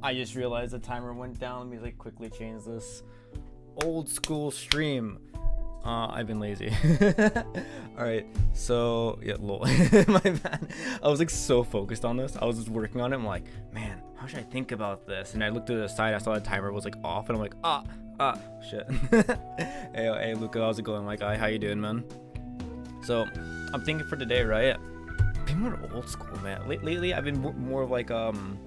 I just realized the timer went down. Let me like quickly change this. Old school stream. I've been lazy. All right, so yeah, lol. My bad. I was like so focused on this. I was just working on it. I'm like, man, how should I think about this? And I looked to the side. I saw the timer was like off, and I'm like, shit. Hey, Luca, how's it going? My guy, how you doing, man? So, I'm thinking for today, right? Being more old school, man. Lately, I've been more of like trying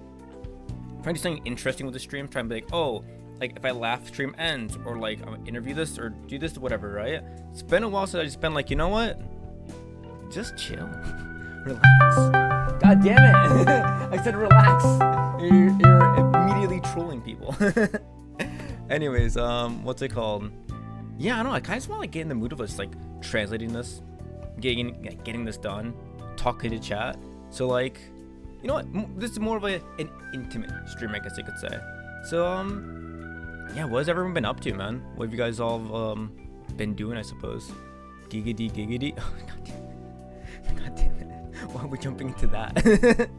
to do something interesting with the stream. Trying to be like, oh, like if I laugh, stream ends, or like interview this or do this, whatever, right? It's been a while since I just been like, you know what? Just chill, relax. God damn it! I said relax. You're immediately trolling people. Anyways, what's it called? Yeah, I don't know. I kind of just want to like get in the mood of just like translating this, getting this done, talking to chat. So like, you know what? This is more of an intimate stream, I guess you could say. So yeah, what has everyone been up to, man? What have you guys all been doing, I suppose? Giggity. Oh, God damn it. Why are we jumping into that?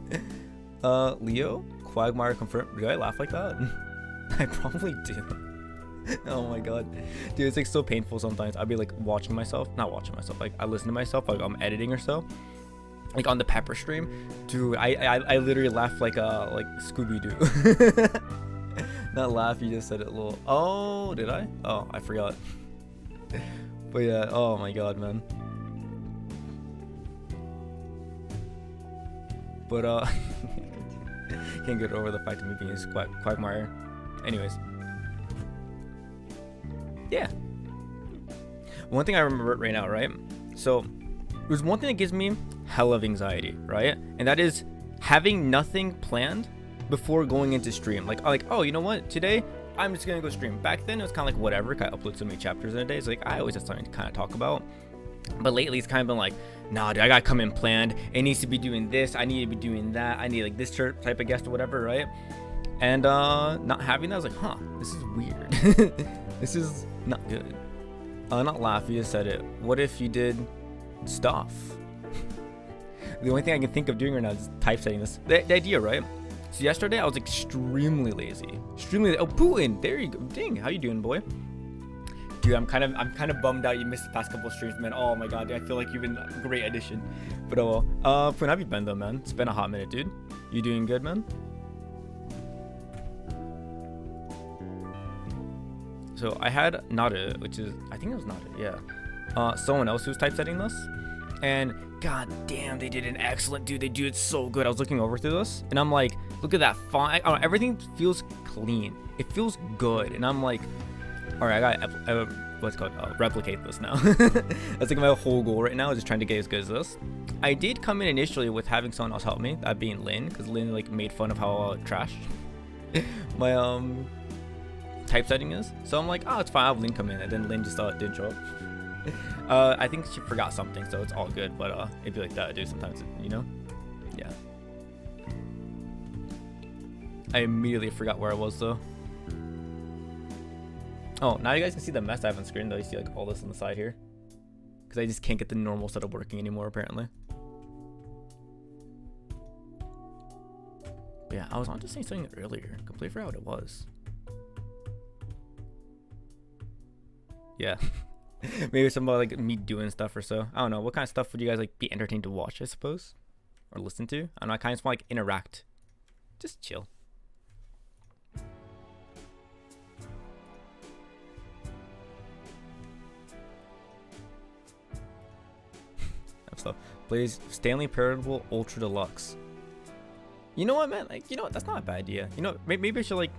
Leo? Quagmire confirmed. Do I laugh like that? I probably do. Oh my god. Dude, it's like so painful sometimes. I'll be like not watching myself. Like I listen to myself like I'm editing or so. Like on the Pepper stream. Dude, I literally laugh like Scooby-Doo. Not laugh, you just said it a little. Oh, did I? Oh, I forgot. But yeah, oh my god, man. But can't get over the fact of me being a Quagmire. Anyways. Yeah. One thing I remember right now, right? So there's one thing that gives me hell of anxiety, right? And that is having nothing planned before going into stream. Like, oh, you know what? Today, I'm just gonna go stream. Back then, it was kind of like whatever. I upload so many chapters in a day. It's like, I always have something to kind of talk about. But lately, it's kind of been like, nah, dude, I gotta come in planned. It needs to be doing this. I need to be doing that. I need like this type of guest or whatever, right? And not having that, I was like, huh, this is weird. This is not good. Not laugh, you just said it. What if you did stuff? The only thing I can think of doing right now is typesetting this. The idea, right? So yesterday I was extremely lazy. Oh, Putin, there you go. Ding, how you doing, boy? Dude, I'm kind of bummed out you missed the past couple of streams, man. Oh my god, dude, I feel like you've been a great addition. But oh well. Putin, how have you been though, man? It's been a hot minute, dude. You doing good, man? So I had Nada, which is, I think it was Nada, yeah. Someone else who's typesetting this. And god damn, they did an excellent, dude. They do it so good. I was looking over through this and I'm like, look at that font. I don't know, everything feels clean. It feels good. And I'm like, all right, I got what's called replicate this now. That's like my whole goal right now is just trying to get as good as this. I did come in initially with having someone else help me, that being Lynn, because Lynn like made fun of how trash my typesetting is. So I'm like, oh, it's fine. I'll have Lynn come in, and then Lynn just didn't show up. I think she forgot something, so it's all good. But it'd be like that, dude. Sometimes, you know. Yeah. I immediately forgot where I was though. Oh, now you guys can see the mess I have on screen though. You see like all this on the side here, because I just can't get the normal setup working anymore apparently. But yeah, I was on to saying something earlier. Completely forgot what it was. Yeah. Maybe some about like me doing stuff or so. I don't know. What kind of stuff would you guys like be entertained to watch, I suppose? Or listen to? I don't know. I kind of just want to like interact. Just chill. Stuff. Blaze Stanley Parable Ultra Deluxe. You know what, man? Like, you know what? That's not a bad idea. You know, maybe I should like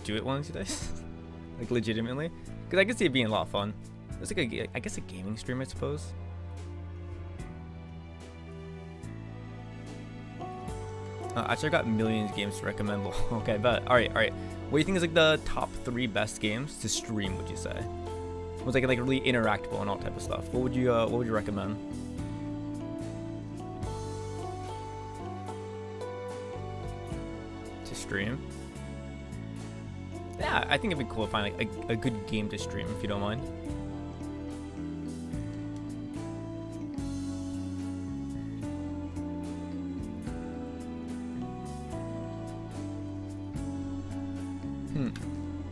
do it one of these days. Like legitimately, because I can see it being a lot of fun. It's like I guess a gaming stream, I suppose. Actually, I got millions of games to recommend. Okay, but all right. What do you think is like the top 3 best games to stream? Would you say? Was like really interactable and all type of stuff. What would you recommend? To stream? Yeah, I think it'd be cool to find like a good game to stream if you don't mind.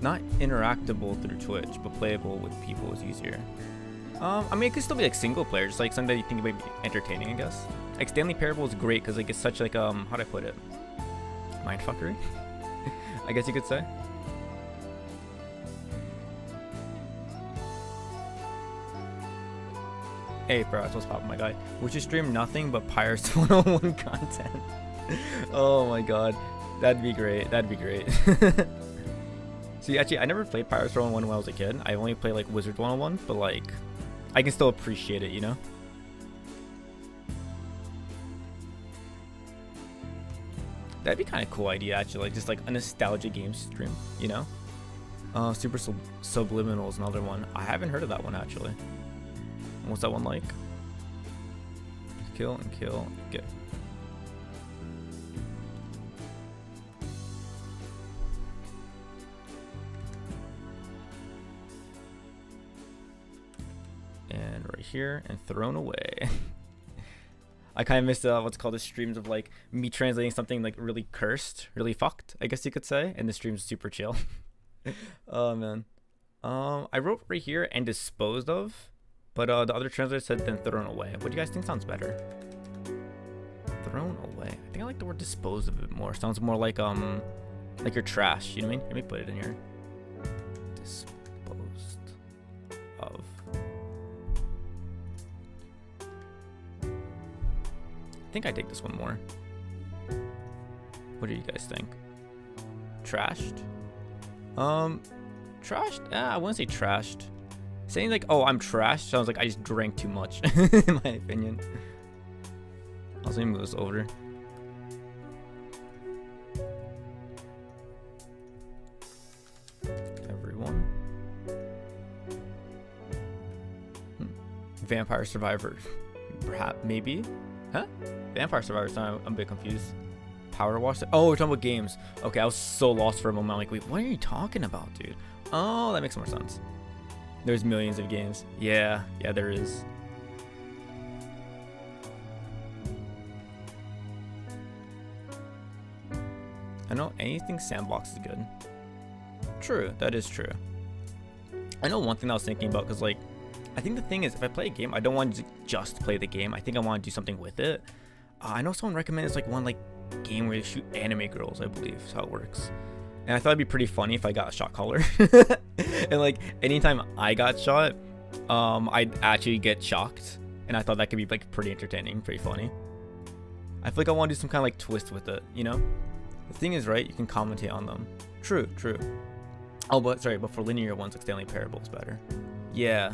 Not interactable through Twitch, but playable with people is easier. I mean, it could still be like single player, just like something that you think might be entertaining, I guess. Like Stanley Parable is great because like it's such like how'd I put it? Mindfuckery, I guess you could say. Hey, bro, that's what's poppin', my guy. Would you stream nothing but Pirates 101 content? Oh my god, that'd be great. That'd be great. See, actually, I never played Pirates 101 when I was a kid. I only played like Wizard 101, but like, I can still appreciate it, you know? That'd be kind of cool idea, actually, like just like a nostalgia game stream, you know? Super Subliminal is another one. I haven't heard of that one, actually. What's that one like? Kill and kill. Get. And right here, and thrown away. I kind of missed what's called the streams of like me translating something like really cursed, really fucked, I guess you could say, and the stream's super chill. Oh man. I wrote right here and disposed of, but the other translator said then thrown away. What do you guys think sounds better? Thrown away. I think I like the word disposed of a bit more. Sounds more like you're trash. You know what I mean? Let me put it in here. Disposed of. I think I dig this one more. What do you guys think? Trashed? Trashed? I wouldn't say trashed. Saying like, oh, I'm trashed sounds like I just drank too much, in my opinion. I'll let me move this over. Everyone. Vampire Survivor. Perhaps, maybe? Huh? Vampire Survivor. I'm a bit confused. Power Wash. Oh, we're talking about games. Okay, I was so lost for a moment. I'm like, wait, what are you talking about, dude? Oh, that makes more sense. There's millions of games. Yeah, there is. I know anything sandbox is good. True, that is true. I know one thing I was thinking about, because like, I think the thing is, if I play a game, I don't want to just play the game. I think I want to do something with it. I know someone recommended like one like game where you shoot anime girls, I believe is how it works. And I thought it'd be pretty funny if I got a shot caller. And like anytime I got shot, I'd actually get shocked. And I thought that could be like pretty entertaining, pretty funny. I feel like I want to do some kind of like twist with it, you know? The thing is, right, you can commentate on them. True. Oh, but for linear ones, like Stanley Parable is better. Yeah.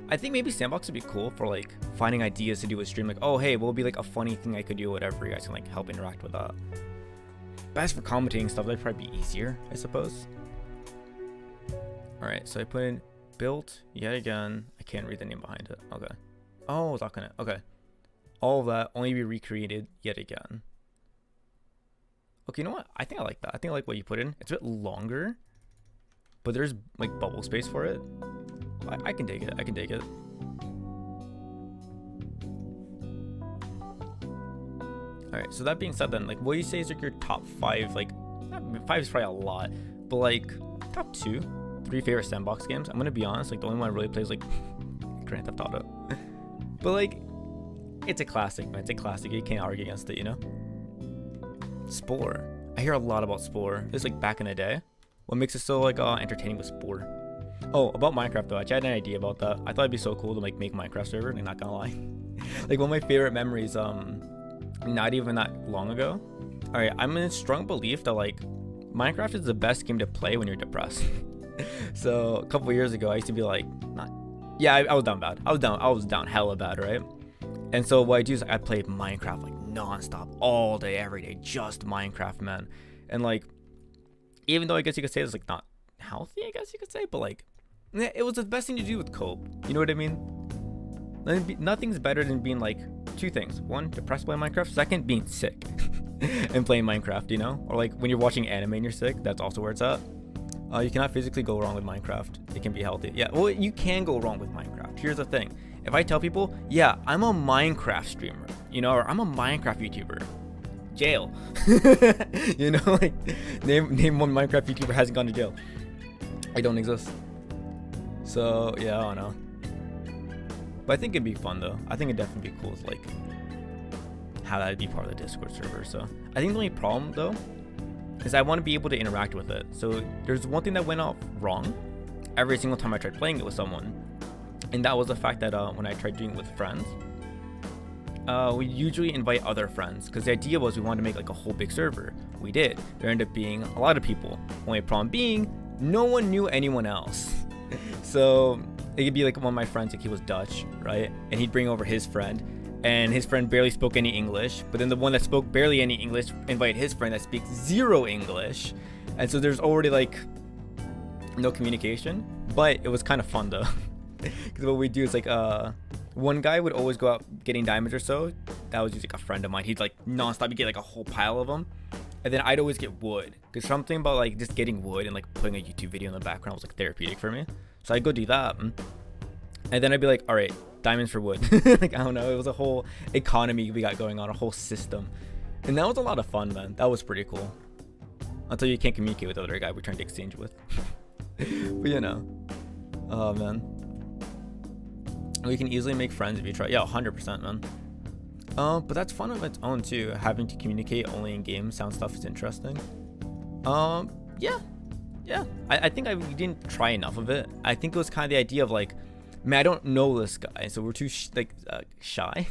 I think maybe Sandbox would be cool for like finding ideas to do with stream. Like, oh, hey, what would be like a funny thing I could do, whatever. You guys can like help interact with that. But as for commentating stuff, that'd probably be easier, I suppose. All right, so I put in built yet again. I can't read the name behind it. Okay. Oh, it's not gonna. Okay. All of that only be recreated yet again. Okay, you know what? I think I like that. I think I like what you put in. It's a bit longer, but there's like bubble space for it. I can dig it. I can dig it. All right. So that being said, then, like, what do you say is like your top 5? Like, 5 is probably a lot, but like top 2, 3 favorite sandbox games. I'm gonna be honest. Like, the only one I really play is like Grand Theft Auto, but like, it's a classic, man. It's a classic. You can't argue against it, you know. Spore. I hear a lot about Spore. It's like back in the day. What makes it so like entertaining with Spore? Oh, about Minecraft though, I had an idea about that. I thought it'd be so cool to like make Minecraft server, like not gonna lie. Like one of my favorite memories, not even that long ago. Alright, I'm in a strong belief that like Minecraft is the best game to play when you're depressed. So a couple years ago I used to be like, I was down bad. I was down hella bad, right? And so what I do is I play Minecraft like non-stop all day, every day, just Minecraft, man. And like, even though I guess you could say it's like not healthy, I guess you could say, but like, it was the best thing to do with cope. You know what I mean? Nothing's better than being like 2 things. 1, depressed playing Minecraft. 2, being sick and playing Minecraft, you know? Or like when you're watching anime and you're sick, that's also where it's at. You cannot physically go wrong with Minecraft. It can be healthy. Yeah, well, you can go wrong with Minecraft. Here's the thing. If I tell people, yeah, I'm a Minecraft streamer, you know, or I'm a Minecraft YouTuber, jail. You know, like name one Minecraft YouTuber hasn't gone to jail. I don't exist. So yeah, I don't know. But I think it'd be fun though. I think it'd definitely be cool to like have that be part of the Discord server. So I think the only problem though is I want to be able to interact with it. So there's one thing that went off wrong every single time I tried playing it with someone, and that was the fact that when I tried doing it with friends, we usually invite other friends because the idea was we wanted to make like a whole big server. We did. There ended up being a lot of people. Only problem being no one knew anyone else. So it could be like one of my friends, like he was Dutch, right? And he'd bring over his friend, and his friend barely spoke any English. But then the one that spoke barely any English invited his friend that speaks zero English. And so there's already like no communication. But it was kind of fun though. Because what we do is like one guy would always go out getting diamonds or so. That was just like a friend of mine. He'd like nonstop, he'd get like a whole pile of them. And then I'd always get wood, because something about like just getting wood and like putting a YouTube video in the background was like therapeutic for me. So I'd go do that, and then I'd be like, all right, diamonds for wood. Like I don't know, it was a whole economy we got going on, a whole system, and that was a lot of fun, man. That was pretty cool. Until you can't communicate with the other guy we're trying to exchange with. But you know, oh man, we can easily make friends if you try. Yeah, 100%, man. But that's fun of its own too. Having to communicate only in game sound stuff is interesting. Yeah. I think we didn't try enough of it. I think it was kind of the idea of like, man, I don't know this guy, so we're too shy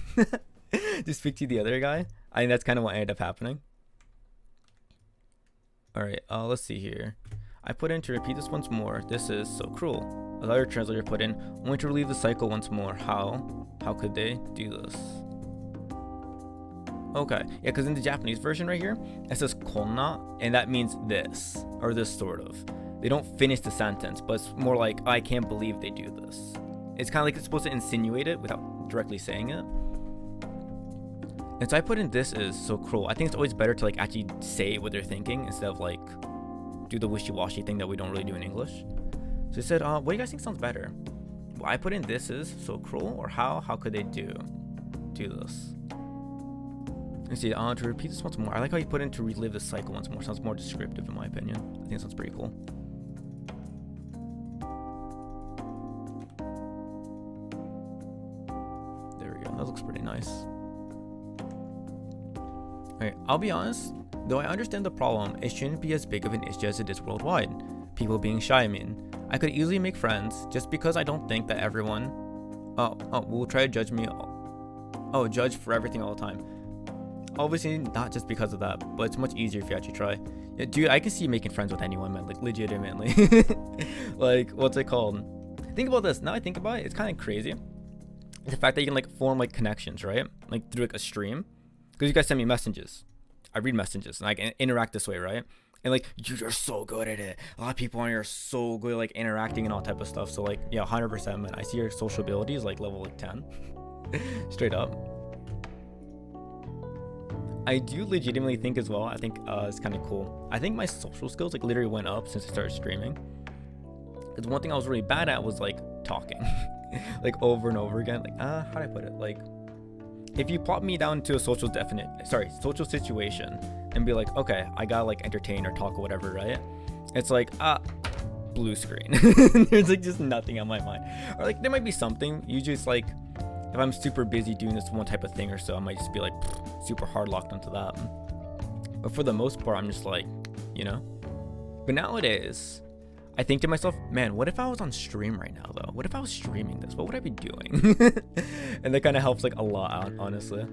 to speak to the other guy. I think that's kind of what ended up happening. All right, let's see here. I put in to repeat this once more. This is so cruel. Another translator put in only to relieve the cycle once more. How could they do this? Okay, yeah, because in the Japanese version right here, it says konna, and that means this, or this sort of. They don't finish the sentence, but it's more like, I can't believe they do this. It's kind of like it's supposed to insinuate it without directly saying it. And so I put in this is so cruel. I think it's always better to like actually say what they're thinking instead of like do the wishy-washy thing that we don't really do in English. So I said, what do you guys think sounds better? Well, I put in this is so cruel, or how could they do this? Let's see, to repeat this once more. I like how you put in to relive the cycle once more. Sounds more descriptive in my opinion. I think it sounds pretty cool. There we go. That looks pretty nice. Alright, I'll be honest, though I understand the problem, it shouldn't be as big of an issue as it is worldwide. People being shy, I mean. I could easily make friends, just because I don't think that everyone will try to judge me. Judge for everything all the time. Obviously not just because of that, but it's much easier if you actually try. Yeah, dude, I can see making friends with anyone, man, like legitimately. Like, what's it called? Think about this. Now I think about it, it's kind of crazy. The fact that you can like form like connections, right? Like through like a stream. Because you guys send me messages. I read messages and I can interact this way, right? And like, you're so good at it. A lot of people on here are so good at like interacting and all type of stuff. So like, yeah, 100%, man. I see your social ability is like level like 10. Straight up. I do legitimately think as well, I think it's kind of cool. I think my social skills like literally went up since I started streaming. Because one thing I was really bad at was like talking. Like over and over again. Like, how do I put it? Like, if you plot me down to a social situation and be like, okay, I gotta like entertain or talk or whatever, right? It's like, blue screen. There's like just nothing on my mind. Or like there might be something. Usually it's like, if I'm super busy doing this one type of thing or so, I might just be like super hard locked onto that. But for the most part, I'm just like, you know. But nowadays, I think to myself, man, what if I was on stream right now though? What if I was streaming this? What would I be doing? And that kind of helps like a lot out, honestly.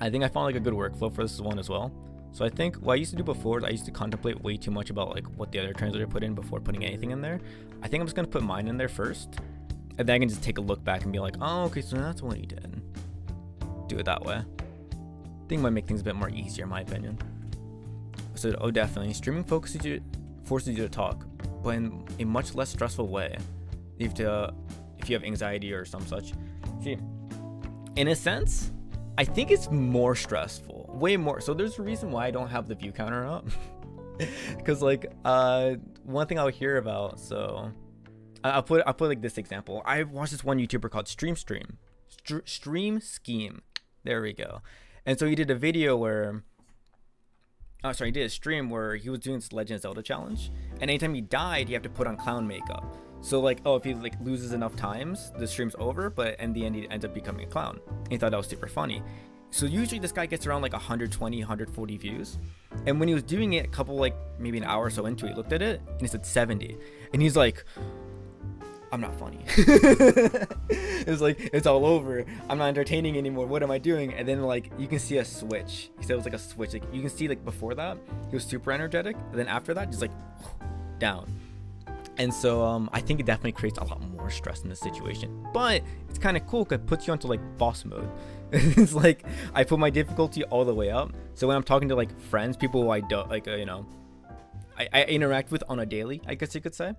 I think I found like a good workflow for this one as well. So I think what I used to do before is I used to contemplate way too much about like what the other translator put in before putting anything in there. I think I'm just gonna put mine in there first. And then I can just take a look back and be like, oh, okay, so that's what he did. Do it that way. I think it might make things a bit more easier, in my opinion. So, definitely. Streaming forces you to talk, but in a much less stressful way. If you have anxiety or some such. See, in a sense, I think it's more stressful. Way more. So there's a reason why I don't have the view counter up. Because, like, one thing I'll hear about, so... I'll put like this example. I watched this one YouTuber called Stream Scheme. There we go. And so he did a video where oh sorry, he did a stream where he was doing this Legend of Zelda challenge, and anytime he died, he had to put on clown makeup. So like, oh, if he like loses enough times, the stream's over, but in the end he ends up becoming a clown. And he thought that was super funny. So usually this guy gets around like 120, 140 views. And when he was doing it a couple, like maybe an hour or so into it, he looked at it and it said 70. And he's like, I'm not funny. It was like, it's all over. I'm not entertaining anymore. What am I doing? And then like, you can see a switch. He said it was like a switch. Like you can see like before that, he was super energetic. And then after that, just like down. And so I think it definitely creates a lot more stress in this situation. But it's kind of cool because it puts you onto like boss mode. It's like I put my difficulty all the way up. So when I'm talking to like friends, people who I don't like, I interact with on a daily, I guess you could say,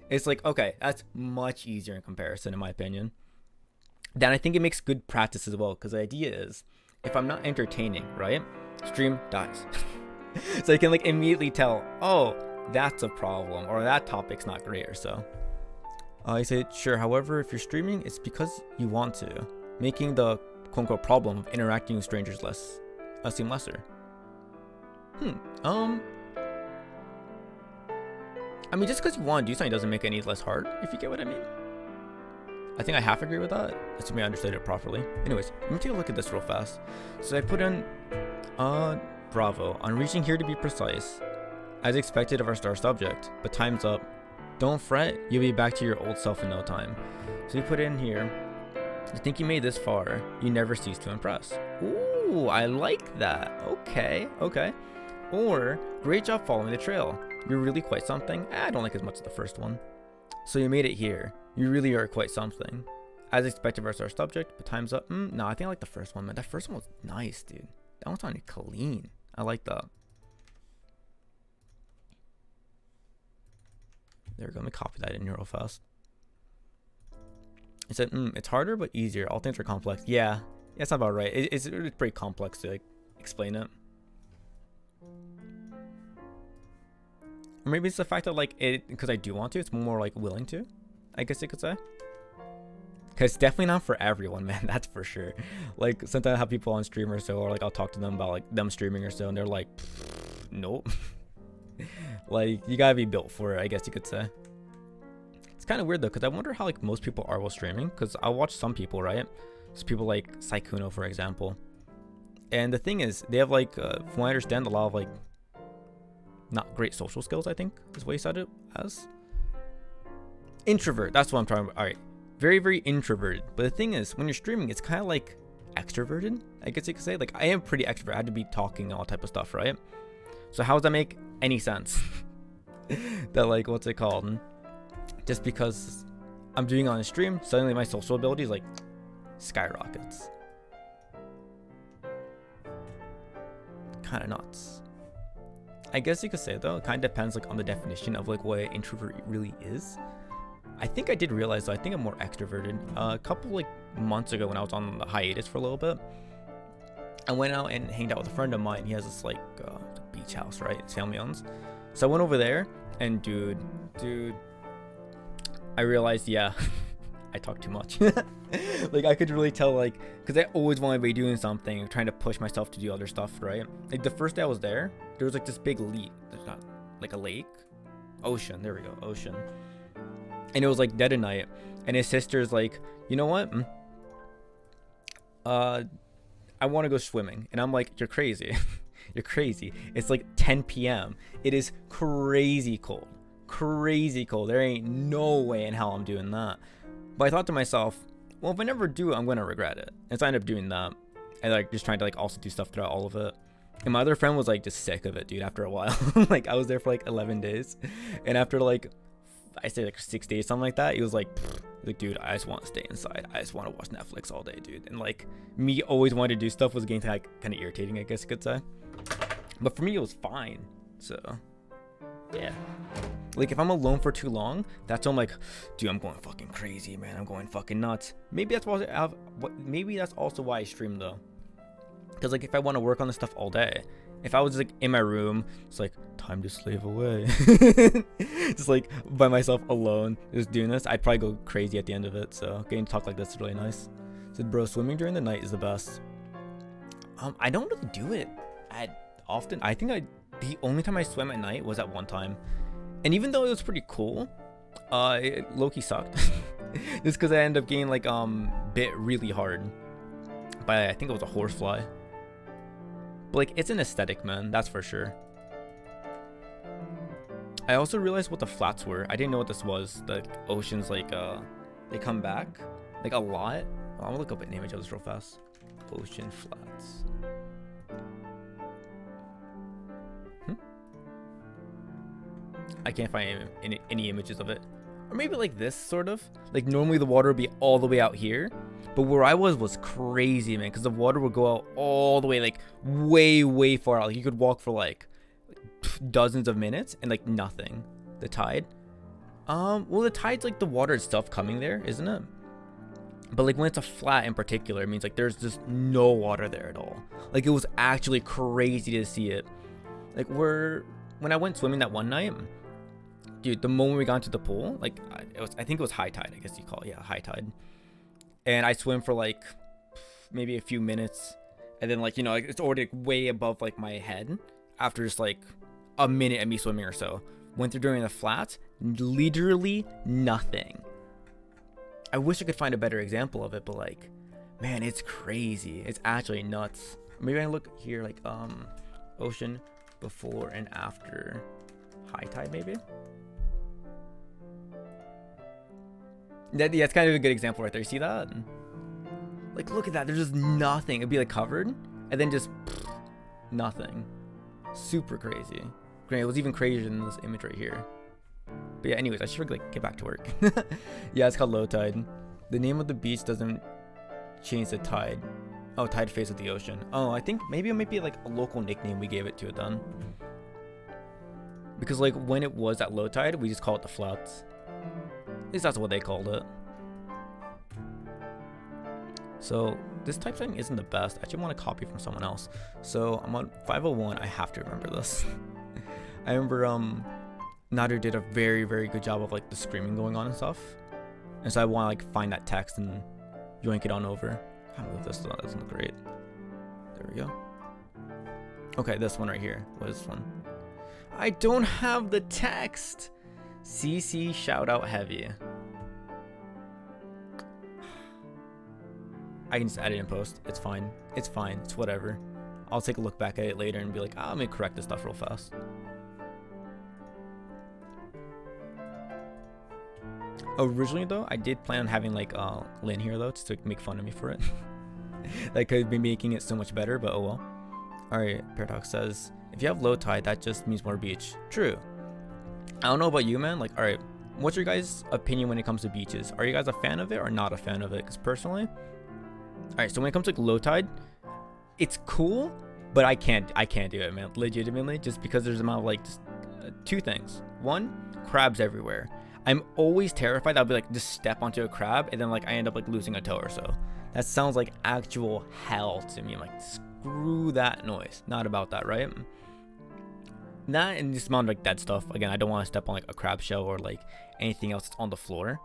it's like, okay, that's much easier in comparison, in my opinion. Then I think it makes good practice as well, because the idea is if I'm not entertaining, right, stream dies. So I can like immediately tell, oh, that's a problem, or that topic's not great, or so. I say, sure, however, if you're streaming, it's because you want to, making the quote-unquote problem of interacting with strangers seem lesser. I mean, just because you want to do something doesn't make it any less hard, if you get what I mean. I think I half agree with that, assuming I understood it properly. Anyways, let me take a look at this real fast. So I put in, bravo, on reaching here to be precise, as expected of our star subject, but time's up. Don't fret, you'll be back to your old self in no time. So you put in here, you think you made this far, you never cease to impress. Ooh, I like that. Okay. Or, great job following the trail. You're really quite something. I don't like as much as the first one. So you made it here. You really are quite something. As expected versus our subject, but time's up. No, I think I like the first one, man. That first one was nice, dude. That one sounded clean. I like that. There we go. Let me copy that in here real fast. It said, it's harder but easier. All things are complex. Yeah, that's not about right. It's pretty complex to like explain it. Or maybe it's the fact that like it, because I do want to, it's more like willing to, I guess you could say. Because it's definitely not for everyone, man. That's for sure. Like sometimes I have people on stream or so, or like I'll talk to them about like them streaming or so, and they're like, nope. Like you gotta be built for it, I guess you could say. It's kind of weird though, because I wonder how like most people are while streaming. Because I watch some people, right? So people like Saikuno, for example. And the thing is, they have like, from what I understand, a lot of like not great social skills, I think is what he said it as. Introvert, that's what I'm trying to, all right. Very, very introverted. But the thing is, when you're streaming, it's kind of like extroverted, I guess you could say. Like I am pretty extrovert. I had to be talking and all type of stuff, right? So how does that make any sense? That like, what's it called? Just because I'm doing it on a stream, suddenly my social abilities like skyrockets. Kind of nuts. I guess you could say though, it kind of depends like on the definition of like what an introvert really is. I think I did realize though, I think I'm more extroverted. A couple like months ago when I was on the hiatus for a little bit, I went out and hanged out with a friend of mine. He has this like beach house, right? His family owns. So I went over there and dude, I realized, yeah, I talk too much. Like I could really tell, like, because I always want to be doing something, trying to push myself to do other stuff, right? Like the first day I was there was like this big lake. There's not like a lake, ocean. There we go, ocean. And it was like dead at night. And his sister's like, you know what? I want to go swimming. And I'm like, you're crazy. You're crazy. It's like 10 p.m. It is crazy cold. Crazy cold. There ain't no way in hell I'm doing that. But I thought to myself, well, if I never do it, I'm gonna regret it. And so I ended up doing that, and like just trying to like also do stuff throughout all of it. And my other friend was like just sick of it, dude, after a while. Like I was there for like 11 days, and after like I say like 6 days, something like that, he was like, dude, I just want to stay inside. I just want to watch Netflix all day, dude. And like me always wanting to do stuff was getting like kind of irritating, I guess you could say. But for me, it was fine. So yeah. Like if I'm alone for too long, that's when I'm like, dude, I'm going fucking crazy, man. I'm going fucking nuts. Maybe that's why maybe that's also why I stream though. Because like if I want to work on this stuff all day, if I was like in my room, it's like time to slave away, just like by myself alone, just doing this, I'd probably go crazy at the end of it. So getting to talk like this is really nice. Said, bro, swimming during the night is the best. I don't really do it often. I think I The only time I swam at night was at one time. And even though it was pretty cool, it low-key sucked. Just because I ended up getting like bit really hard by, I think it was a horsefly. But like, it's an aesthetic, man, that's for sure. I also realized what the flats were. I didn't know what this was. The oceans, like they come back like a lot. I'm gonna look up an image of this real fast. Ocean flats. I can't find any images of it. Or maybe like this, sort of. Like normally the water would be all the way out here. But where I was crazy, man. Because the water would go out all the way, like way far out. Like you could walk for like dozens of minutes and like nothing. The tide. Well, the tide's like the water itself coming there, isn't it? But like when it's a flat in particular, it means like there's just no water there at all. Like it was actually crazy to see it. Like when I went swimming that one night, dude, the moment we got into the pool, like I think it was high tide, I guess you call it, yeah, high tide. And I swim for like maybe a few minutes, and then like, you know, like it's already like way above like my head after just like a minute of me swimming or so. Went through during the flats, literally nothing. I wish I could find a better example of it, but like, man, it's crazy. It's actually nuts. Maybe I can look here, like ocean before and after high tide, maybe. Yeah, it's kind of a good example right there. You see that? Like, look at that. There's just nothing. It'd be like covered, and then just nothing. Super crazy. Great. It was even crazier than this image right here. But yeah, anyways, I should like get back to work. Yeah, it's called low tide. The name of the beach doesn't change the tide. Oh, tide phase of the ocean. Oh, I think maybe it might be like a local nickname we gave it to it then. Because like when it was at low tide, we just call it the flats. At least that's what they called it. So this typesetting isn't the best. I actually want to copy from someone else. So I'm on 501. I have to remember this. I remember Nader did a very good job of like the screaming going on and stuff. And so I want to like find that text and yoink it on over. I can't believe this doesn't look great. There we go. Okay, this one right here. What is this one? I don't have the text. CC shout out heavy. I can just add it in post. It's fine. It's fine. It's whatever. I'll take a look back at it later and be like, I'm gonna correct this stuff real fast. Originally though, I did plan on having like Lynn here though, just to make fun of me for it. That could be making it so much better, but oh well. Alright, Paradox says, if you have low tide, that just means more beach. True. I don't know about you, man. Like, alright, what's your guys' opinion when it comes to beaches? Are you guys a fan of it or not a fan of it? Because personally, alright, so when it comes to like low tide, it's cool, but I can't do it, man. Legitimately, just because there's a amount of like just two things. One, crabs everywhere. I'm always terrified that I'll be like just step onto a crab and then like I end up like losing a toe or so. That sounds like actual hell to me. I'm like, screw that noise. Not about that, right? That and this amount of like dead stuff. Again, I don't want to step on like a crab shell or like anything else that's on the floor.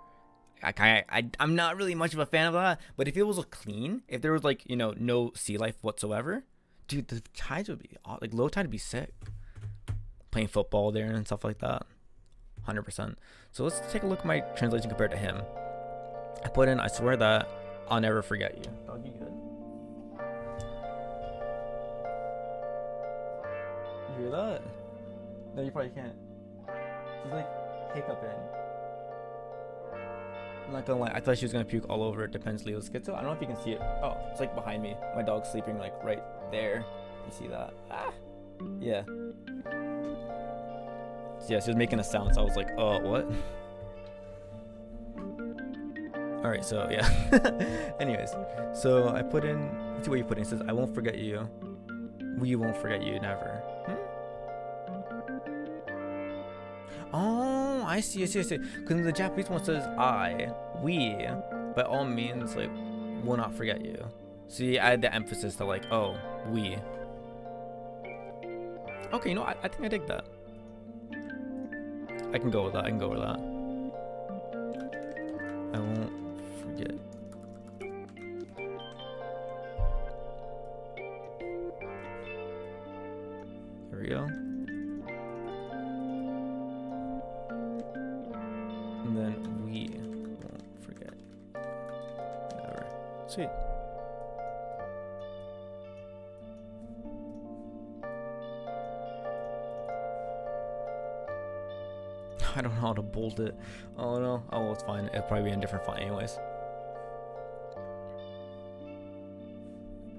I'm not really much of a fan of that. But if it was clean, if there was like, you know, no sea life whatsoever, dude, the tides would be like low tide would be sick. Playing football there and stuff like that. 100%. So let's take a look at my translation compared to him. I put in, I swear that I'll never forget you. Dog, you good? You hear that? No, you probably can't. She's like hiccuping. I'm not gonna lie, I thought she was gonna puke all over Depends Leo's schizo. I don't know if you can see it. Oh, it's like behind me. My dog's sleeping like right there. You see that? Ah! Yeah. Yeah, she was making a sound, so I was like, oh, what? Alright, so yeah. Anyways, so I put in, let's see what you put in. It says, I won't forget you. We won't forget you, never. Oh, I see. Because the Japanese one says we, by all means, like, will not forget you. So you add the emphasis to like, oh, we. Okay, you know, I think I dig that. I can go with that. I won't forget. There we go. Sweet. I don't know how to bold it. Oh no. Oh well, it's fine. It'll probably be in a different font anyways.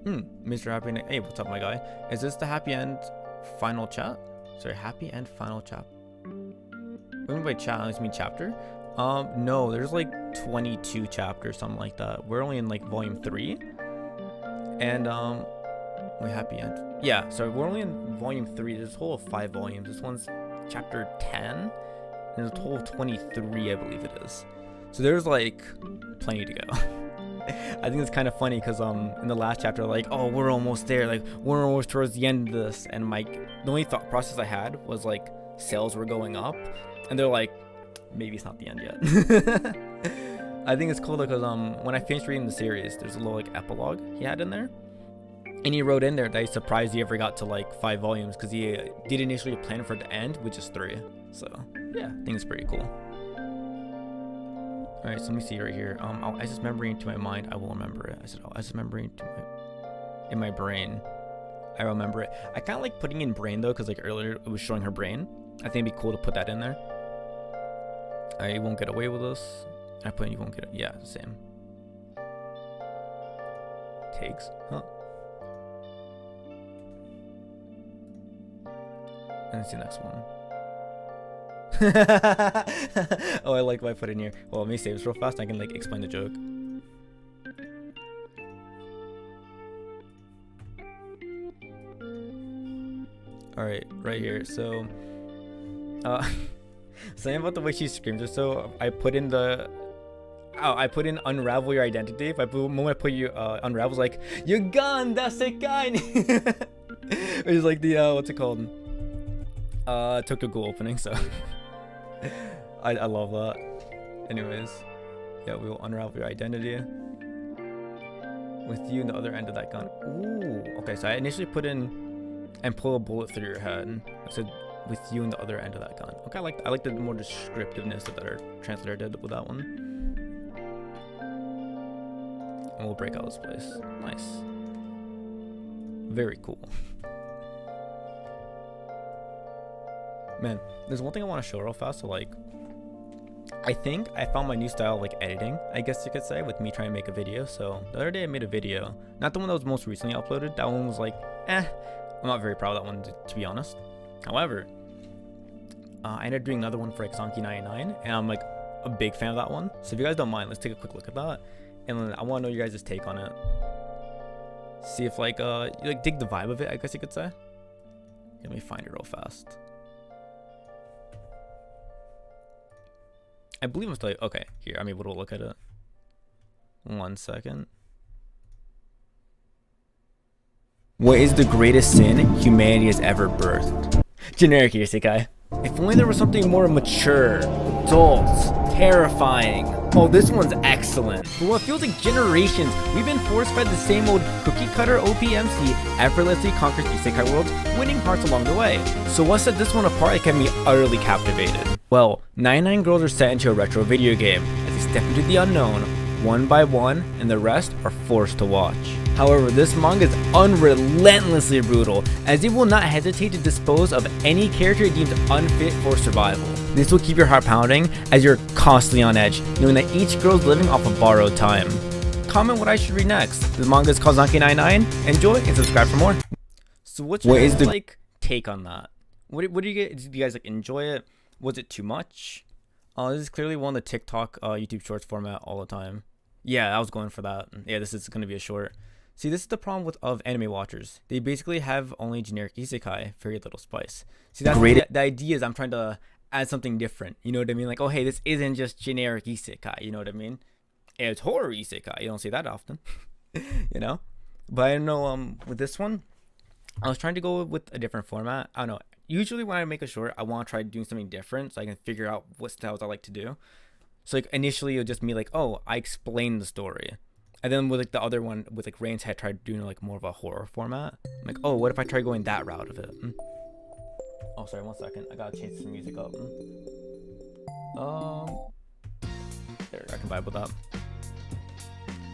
Mr. Happy End. Hey, what's up, my guy? Is this the happy end final chat? Sorry, happy end final chat. What do you mean by chat? I just mean chapter. No, there's like 22 chapters, something like that. We're only in like volume 3. And wait, happy end. Yeah, so we're only in volume 3. There's a total of 5 volumes. This one's chapter 10. And there's a total of 23, I believe it is. So there's like plenty to go. I think it's kind of funny because in the last chapter, like, oh, we're almost there, like we're almost towards the end of this, and the only thought process I had was like sales were going up, and they're like, maybe it's not the end yet. I think it's cool because when I finished reading the series, there's a little like epilogue he had in there, and he wrote in there that he's surprised he ever got to like 5 volumes because he did initially plan for it to end with just 3. So yeah, I think it's pretty cool. All right, so let me see right here. As it's remembering to my mind, I will remember it. I said, as it's remembering in my brain, I remember it. I kind of like putting in brain though, because like earlier it was showing her brain. I think it'd be cool to put that in there. I won't get away with this. I put in you won't get it. Yeah, same. Takes, huh? And it's the next one. Oh, I like what I put in here. Well, let me save this real fast. I can like explain the joke. All right here. So, something about the way she screams or so. I put in unravel your identity. If the moment I put you unravels, like you're gone. That's it, guy. It's like the what's it called? Tokyo Ghoul opening. So. I love that. Anyways, yeah, we will unravel your identity with you in the other end of that gun. Ooh, okay. So I initially put in and pull a bullet through your head. I said with you in the other end of that gun. Okay, I like the more descriptiveness that our translator did with that one. And we'll break out this place. Nice. Very cool. Man, there's one thing I want to show real fast. So like, I think I found my new style like editing, I guess you could say, with me trying to make a video. So the other day I made a video, not the one that was most recently uploaded. That one was like, I'm not very proud of that one to be honest. However, I ended up doing another one for like Zonky99, and I'm like a big fan of that one. So if you guys don't mind, let's take a quick look at that, and I want to know your guys' take on it. See if like you like dig the vibe of it, I guess you could say. Let me find it real fast. I believe I'm still okay. Here, I'm able to look at it. 1 second. What is the greatest sin humanity has ever birthed? Generic isekai. If only there was something more mature, adult, terrifying. Oh, this one's excellent. For what feels like generations, we've been force-fed the same old cookie-cutter OPMC effortlessly conquers isekai worlds, winning hearts along the way. So what set this one apart that kept me utterly captivated? Well, 99 girls are set into a retro video game as they step into the unknown, one by one, and the rest are forced to watch. However, this manga is unrelentlessly brutal, as it will not hesitate to dispose of any character deemed unfit for survival. This will keep your heart pounding as you're constantly on edge, knowing that each girl is living off of borrowed time. Comment what I should read next. The manga is called Zonky99. Enjoy and subscribe for more. So what's your like take on that? What do you get? Did you guys like enjoy it? Was it too much? This is clearly one of the TikTok YouTube shorts format all the time. Yeah, I was going for that. Yeah, this is going to be a short. See, this is the problem of anime watchers. They basically have only generic isekai, very little spice. See, that's the idea is I'm trying to add something different. You know what I mean? Like, oh, hey, this isn't just generic isekai. You know what I mean? It's horror isekai. You don't see that often. You know? But I know with this one, I was trying to go with a different format. I don't know. Usually when I make a short, I want to try doing something different so I can figure out what styles I like to do. So like initially it would just be like, oh, I explained the story. And then with like the other one with like Rain's Head, tried doing like more of a horror format. I'm like, oh, what if I try going that route of it? Oh, sorry, 1 second. I gotta change some music up. There, I can vibe with that.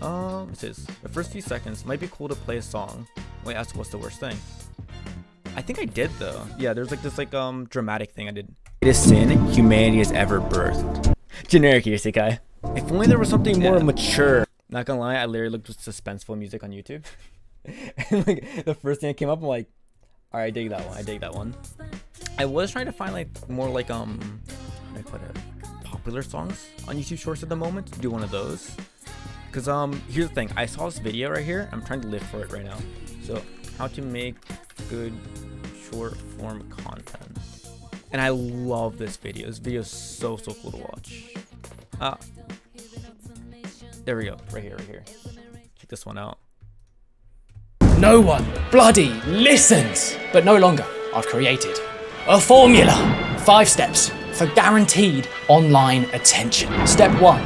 It says the first few seconds might be cool to play a song. Wait, ask what's the worst thing? I think I did though. Yeah, there's like this dramatic thing I did. Greatest sin humanity has ever birthed. Generic isekai. If only there was something more mature. Not gonna lie, I literally looked at suspenseful music on YouTube. And like the first thing that came up, I'm like, alright, I dig that one. I dig that one. I was trying to find like more like how do I put it? Popular songs on YouTube Shorts at the moment to do one of those. Cause here's the thing, I saw this video right here. I'm trying to live for it right now. So how to make good short form content. And I love this video. This video is so cool to watch. There we go. Right here. Check this one out. No one bloody listens! But no longer, I've created a formula. 5 steps for guaranteed online attention. Step 1,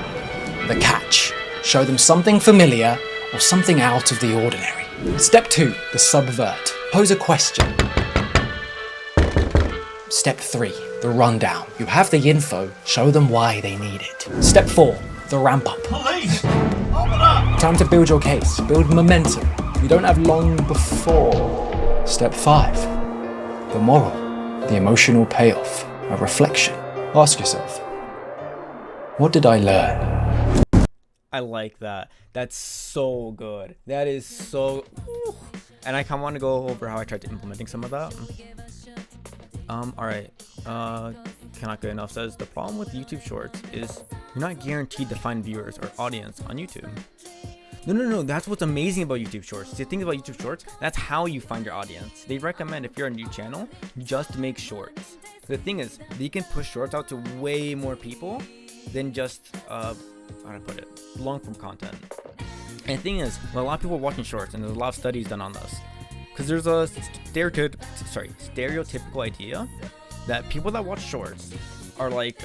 the catch. Show them something familiar or something out of the ordinary. Step 2, the subvert. Pose a question. Step 3, the rundown. You have the info, show them why they need it. Step 4, the ramp up. Police! Open up! Time to build your case, build momentum. You don't have long before. Step 5, the moral, the emotional payoff, a reflection. Ask yourself, what did I learn? I like that. That's so good. That is so... And I kind of want to go over how I tried to implementing some of that. Alright. Cannot Good Enough says, the problem with YouTube Shorts is you're not guaranteed to find viewers or audience on YouTube. No. That's what's amazing about YouTube Shorts. The thing about YouTube Shorts, that's how you find your audience. They recommend if you're a new channel, just make shorts. The thing is, they can push shorts out to way more people than just, how do I put it, long form content. And the thing is, well, a lot of people are watching shorts, and there's a lot of studies done on this. Because there's a stereotypical idea that people that watch shorts are like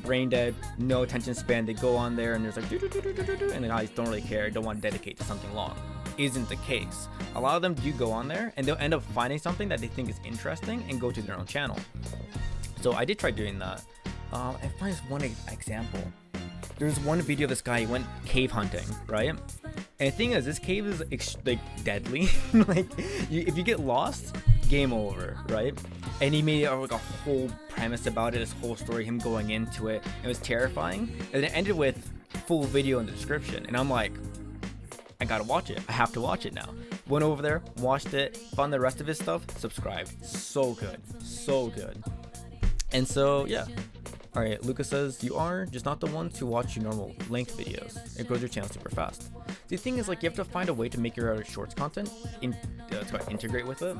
brain dead, no attention span. They go on there and there's like and the guys don't really care, don't want to dedicate to something long. Isn't the case. A lot of them do go on there and they'll end up finding something that they think is interesting and go to their own channel. So I did try doing that. I find this one example. There's one video of this guy, he went cave hunting, right? And the thing is, this cave is like deadly. Like, if you get lost, game over, right? And he made like a whole premise about it, this whole story, him going into it. It was terrifying. And it ended with full video in the description. And I'm like, I gotta watch it. I have to watch it now. Went over there, watched it, found the rest of his stuff, subscribed. So good. So good. And so, yeah. Alright, Lucas says, you are just not the ones who watch your normal length videos. It grows your channel super fast. The thing is, like, you have to find a way to make your shorts content to integrate with it.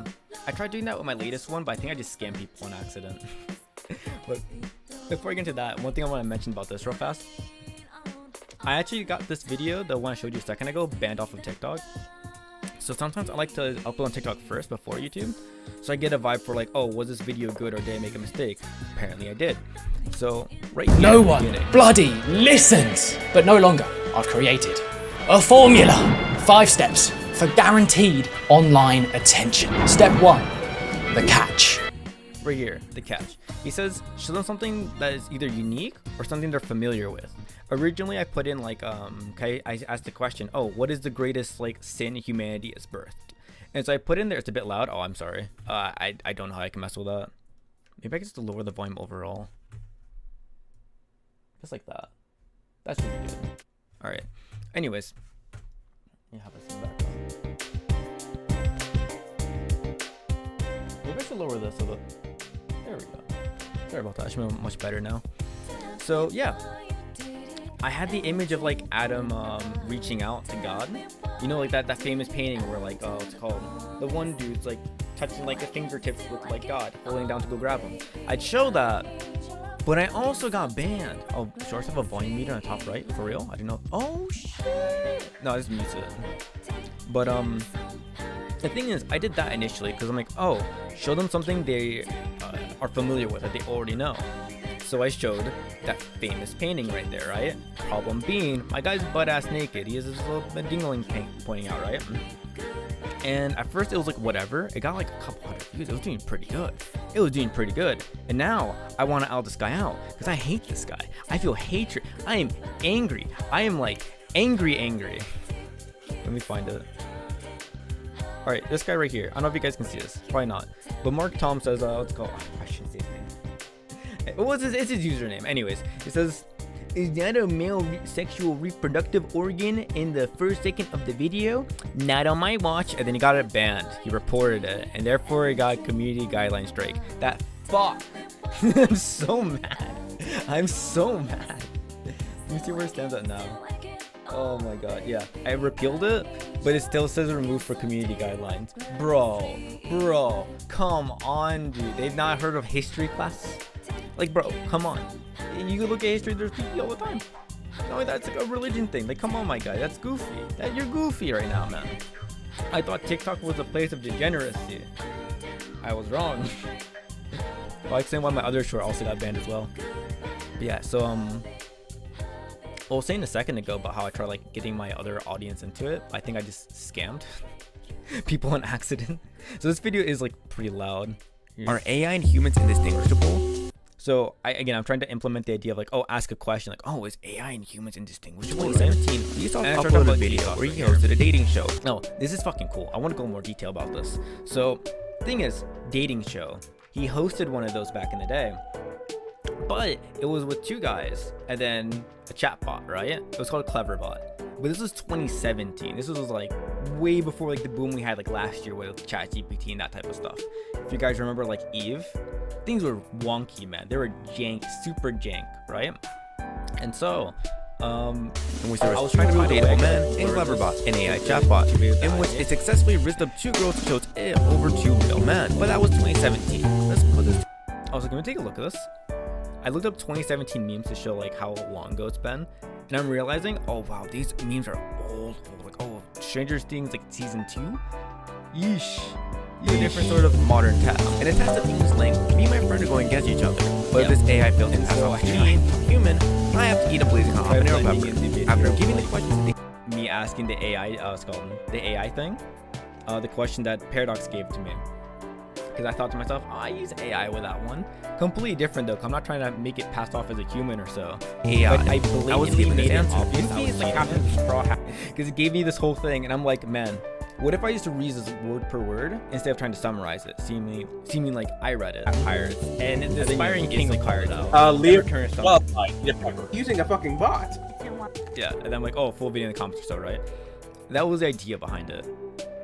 I tried doing that with my latest one, but I think I just scammed people on accident. But before I get into that, one thing I want to mention about this real fast. I actually got this video, the one I showed you a second ago, banned off of TikTok. So sometimes I like to upload on TikTok first before YouTube. So I get a vibe for like, oh, was this video good or did I make a mistake? Apparently I did. So right here, no one bloody listens! But no longer, I've created a formula. 5 steps for guaranteed online attention. Step 1, the catch. Right here, the catch. He says, show them something that is either unique or something they're familiar with. Originally, I put in like, okay, I asked the question, oh, what is the greatest like sin humanity has birthed? And so I put in there, it's a bit loud. Oh, I'm sorry. I don't know how I can mess with that. Maybe I can just lower the volume overall. Just like that. That should be good. All right. Anyways, you have this in the background. Maybe I should lower this a bit. There we go. Sorry about that. I should be much better now. So yeah, I had the image of like Adam reaching out to God. You know, like that famous painting where like, oh, it's called, the one dude's like touching like the fingertips with like God, holding down to go grab him. I'd show that. But I also got banned. Oh, shorts have a volume meter on the top right? For real? I didn't know. Oh, shit. No, I just muted it. But, the thing is, I did that initially because I'm like, oh, show them something they are familiar with that they already know. So I showed that famous painting right there, right? Problem being, my guy's butt-ass naked. He has this little dingling pointing out, right? And at first it was like whatever. It got like a couple hundred views. It was doing pretty good. And now I want to out this guy out because I hate this guy. I feel hatred. I am angry. I am like angry. Let me find it. All right, this guy right here. I don't know if you guys can see this. Probably not. But Mark Tom says, let's go. I shouldn't say his name. What's his? It's his username. Anyways, it says, "Is that a male sexual reproductive organ in the first second of the video? Not on my watch." And then he got it banned. He reported it, and therefore he got community guideline strike. That fuck. I'm so mad. I'm so mad. Let me see where it stands at now. Oh my god, yeah. I repealed it, but it still says removed for community guidelines. Bro, come on, dude. They've not heard of history class? Like, bro, come on. You can look at history, there's people all the time. No, that's like a religion thing. Like, come on, my guy. That's goofy. You're goofy right now, man. I thought TikTok was a place of degeneracy. I was wrong. Well, I explained why my other short also got banned as well. But yeah, so, I was saying a second ago about how I tried like getting my other audience into it. I think I just scammed people on accident. So this video is like pretty loud. Are AI and humans indistinguishable? So I'm trying to implement the idea of like, oh, ask a question like, oh, is AI and humans indistinguishable? 2017, Vsauce uploaded a video where he hosted a dating show. No, this is fucking cool. I want to go in more detail about this. So thing is, dating show. He hosted one of those back in the day. But it was with two guys and then a chat bot, right? It was called Cleverbot. But this was 2017. This was like way before like the boom we had like last year with ChatGPT and that type of stuff. If you guys remember like Eve, things were wonky, man. They were jank, super jank, right? And so, I was trying to find a man and Cleverbot, an AI chatbot, in which it successfully rizzed up two girls to chose it over two real men. But that was 2017. Let's put this. I was like, let me take a look at this. I looked up 2017 memes to show like how long ago it's been, and I'm realizing, oh wow, these memes are old. Like, oh, Stranger Things like season 2. Yeesh. A different sort of modern test. In a test of English language, me and my friend are going against each other. But if this AI fails to pass off to me, human, I have to eat a blazing hot habanero pepper. After giving the question, me asking the AI, the AI thing, the question that Paradox gave to me. Because I thought to myself, oh, I use AI with that one. Completely different though, 'cause I'm not trying to make it pass off as a human or so. AI. But I was blatantly given made this it answer. obvious. Because it gave me this whole thing, and I'm like, man, what if I used to read this word per word instead of trying to summarize it, seeming like I read it. Pirates. And the Aspiring King of Pirates. Using a fucking bot. Yeah, and I'm like, oh, full video in the comments or so, right? That was the idea behind it.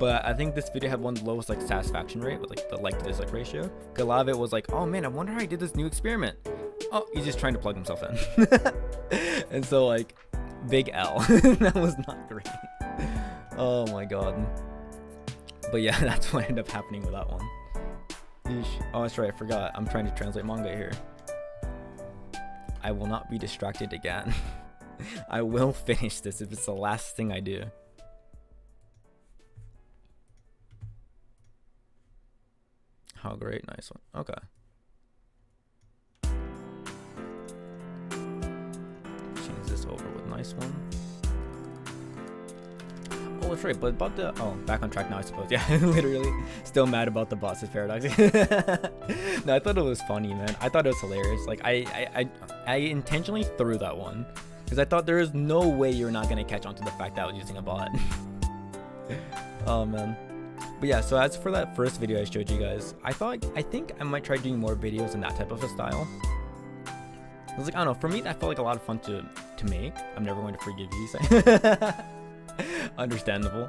But I think this video had one of the lowest like satisfaction rate with like the like to dislike ratio. Cause a lot of it was like, oh man, I wonder how he did this new experiment. Oh, he's just trying to plug himself in. And so like, big L. That was not great. Oh my god. But yeah, that's what ended up happening with that one. Yeesh. Oh, that's right, I forgot. I'm trying to translate manga here. I will not be distracted again. I will finish this if it's the last thing I do. How great, nice one. Okay. Change this over with nice one. Oh, that's right, but about the back on track now, I suppose. Yeah, literally still mad about the boss' paradox. No, I thought it was funny, man. I thought it was hilarious. Like I intentionally threw that one because I thought there is no way you're not gonna catch on to the fact that I was using a bot. Oh man. But yeah, so as for that first video I showed you guys, I think I might try doing more videos in that type of a style. I was like, I don't know, for me that felt like a lot of fun to make. I'm never going to forgive you. So. Understandable.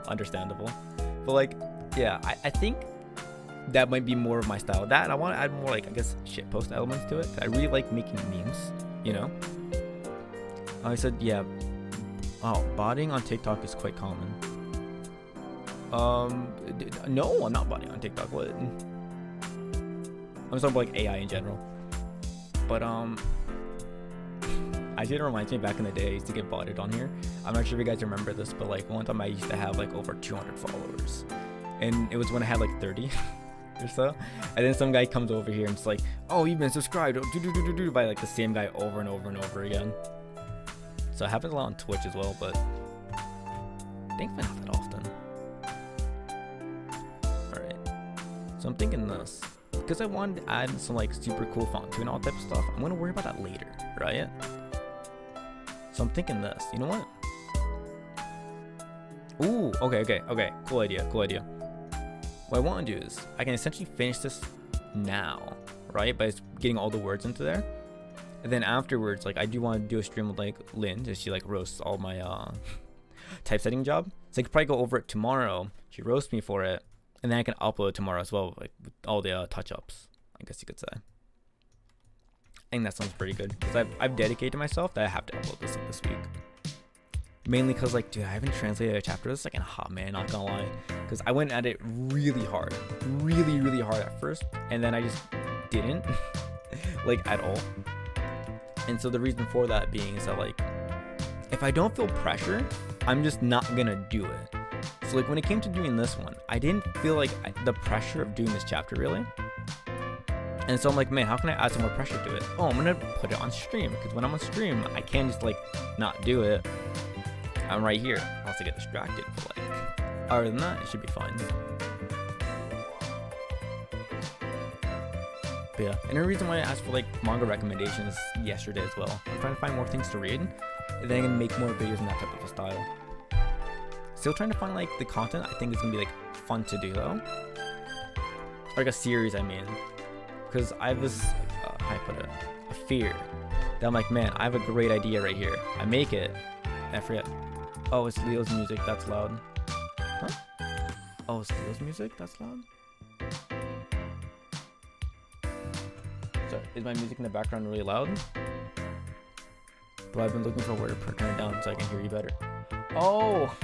But like, yeah, I think that might be more of my style. That I want to add more like, I guess, shitpost elements to it. I really like making memes, you know? I said, yeah. Oh, botting on TikTok is quite common. No, I'm not botting on TikTok. What? I'm talking about like AI in general. But actually, it reminds me back in the day I used to get botted on here. I'm not sure if you guys remember this, but like one time I used to have like over 200 followers, and it was when I had like 30 or so. And then some guy comes over here and it's like, oh, you've been subscribed by like the same guy over and over and over again. So it happens a lot on Twitch as well, but thankfully not that often. So I'm thinking this, because I wanted to add some like super cool font to and all type of stuff. I'm gonna worry about that later, right? So I'm thinking this, you know what? Ooh, okay. Cool idea. What I want to do is I can essentially finish this now, right? By getting all the words into there. And then afterwards, like I do want to do a stream with like Lynn, as she like roasts all my typesetting job. So I could probably go over it tomorrow. She roasts me for it, and then I can upload tomorrow as well, like with all the touch-ups, I guess you could say. I think that sounds pretty good, because I've dedicated myself that I have to upload this like, this week. Mainly because like, dude, I haven't translated a chapter this like in a hot minute, not gonna lie, because I went at it really hard at first, and then I just didn't like at all. And so the reason for that being is that like, if I don't feel pressure, I'm just not gonna do it. So like when it came to doing this one, I didn't feel like the pressure of doing this chapter really. And so I'm like, man, how can I add some more pressure to it? Oh, I'm gonna put it on stream, because when I'm on stream, I can't just like not do it. I'm right here, unless I get distracted. But like, other than that, it should be fine. But yeah, and the reason why I asked for like manga recommendations yesterday as well. I'm trying to find more things to read, and then I can make more videos in that type of a style. Still trying to find like the content I think is gonna be like fun to do though, like a series. I mean, because I have this, how I put it, a fear that I'm like, man, I have a great idea right here. I make it, and I forget. Oh, it's Leo's music. That's loud. Huh? Oh, it's Leo's music. That's loud. Sorry, is my music in the background really loud? But I've been looking for a word to turn it down so I can hear you better. Oh.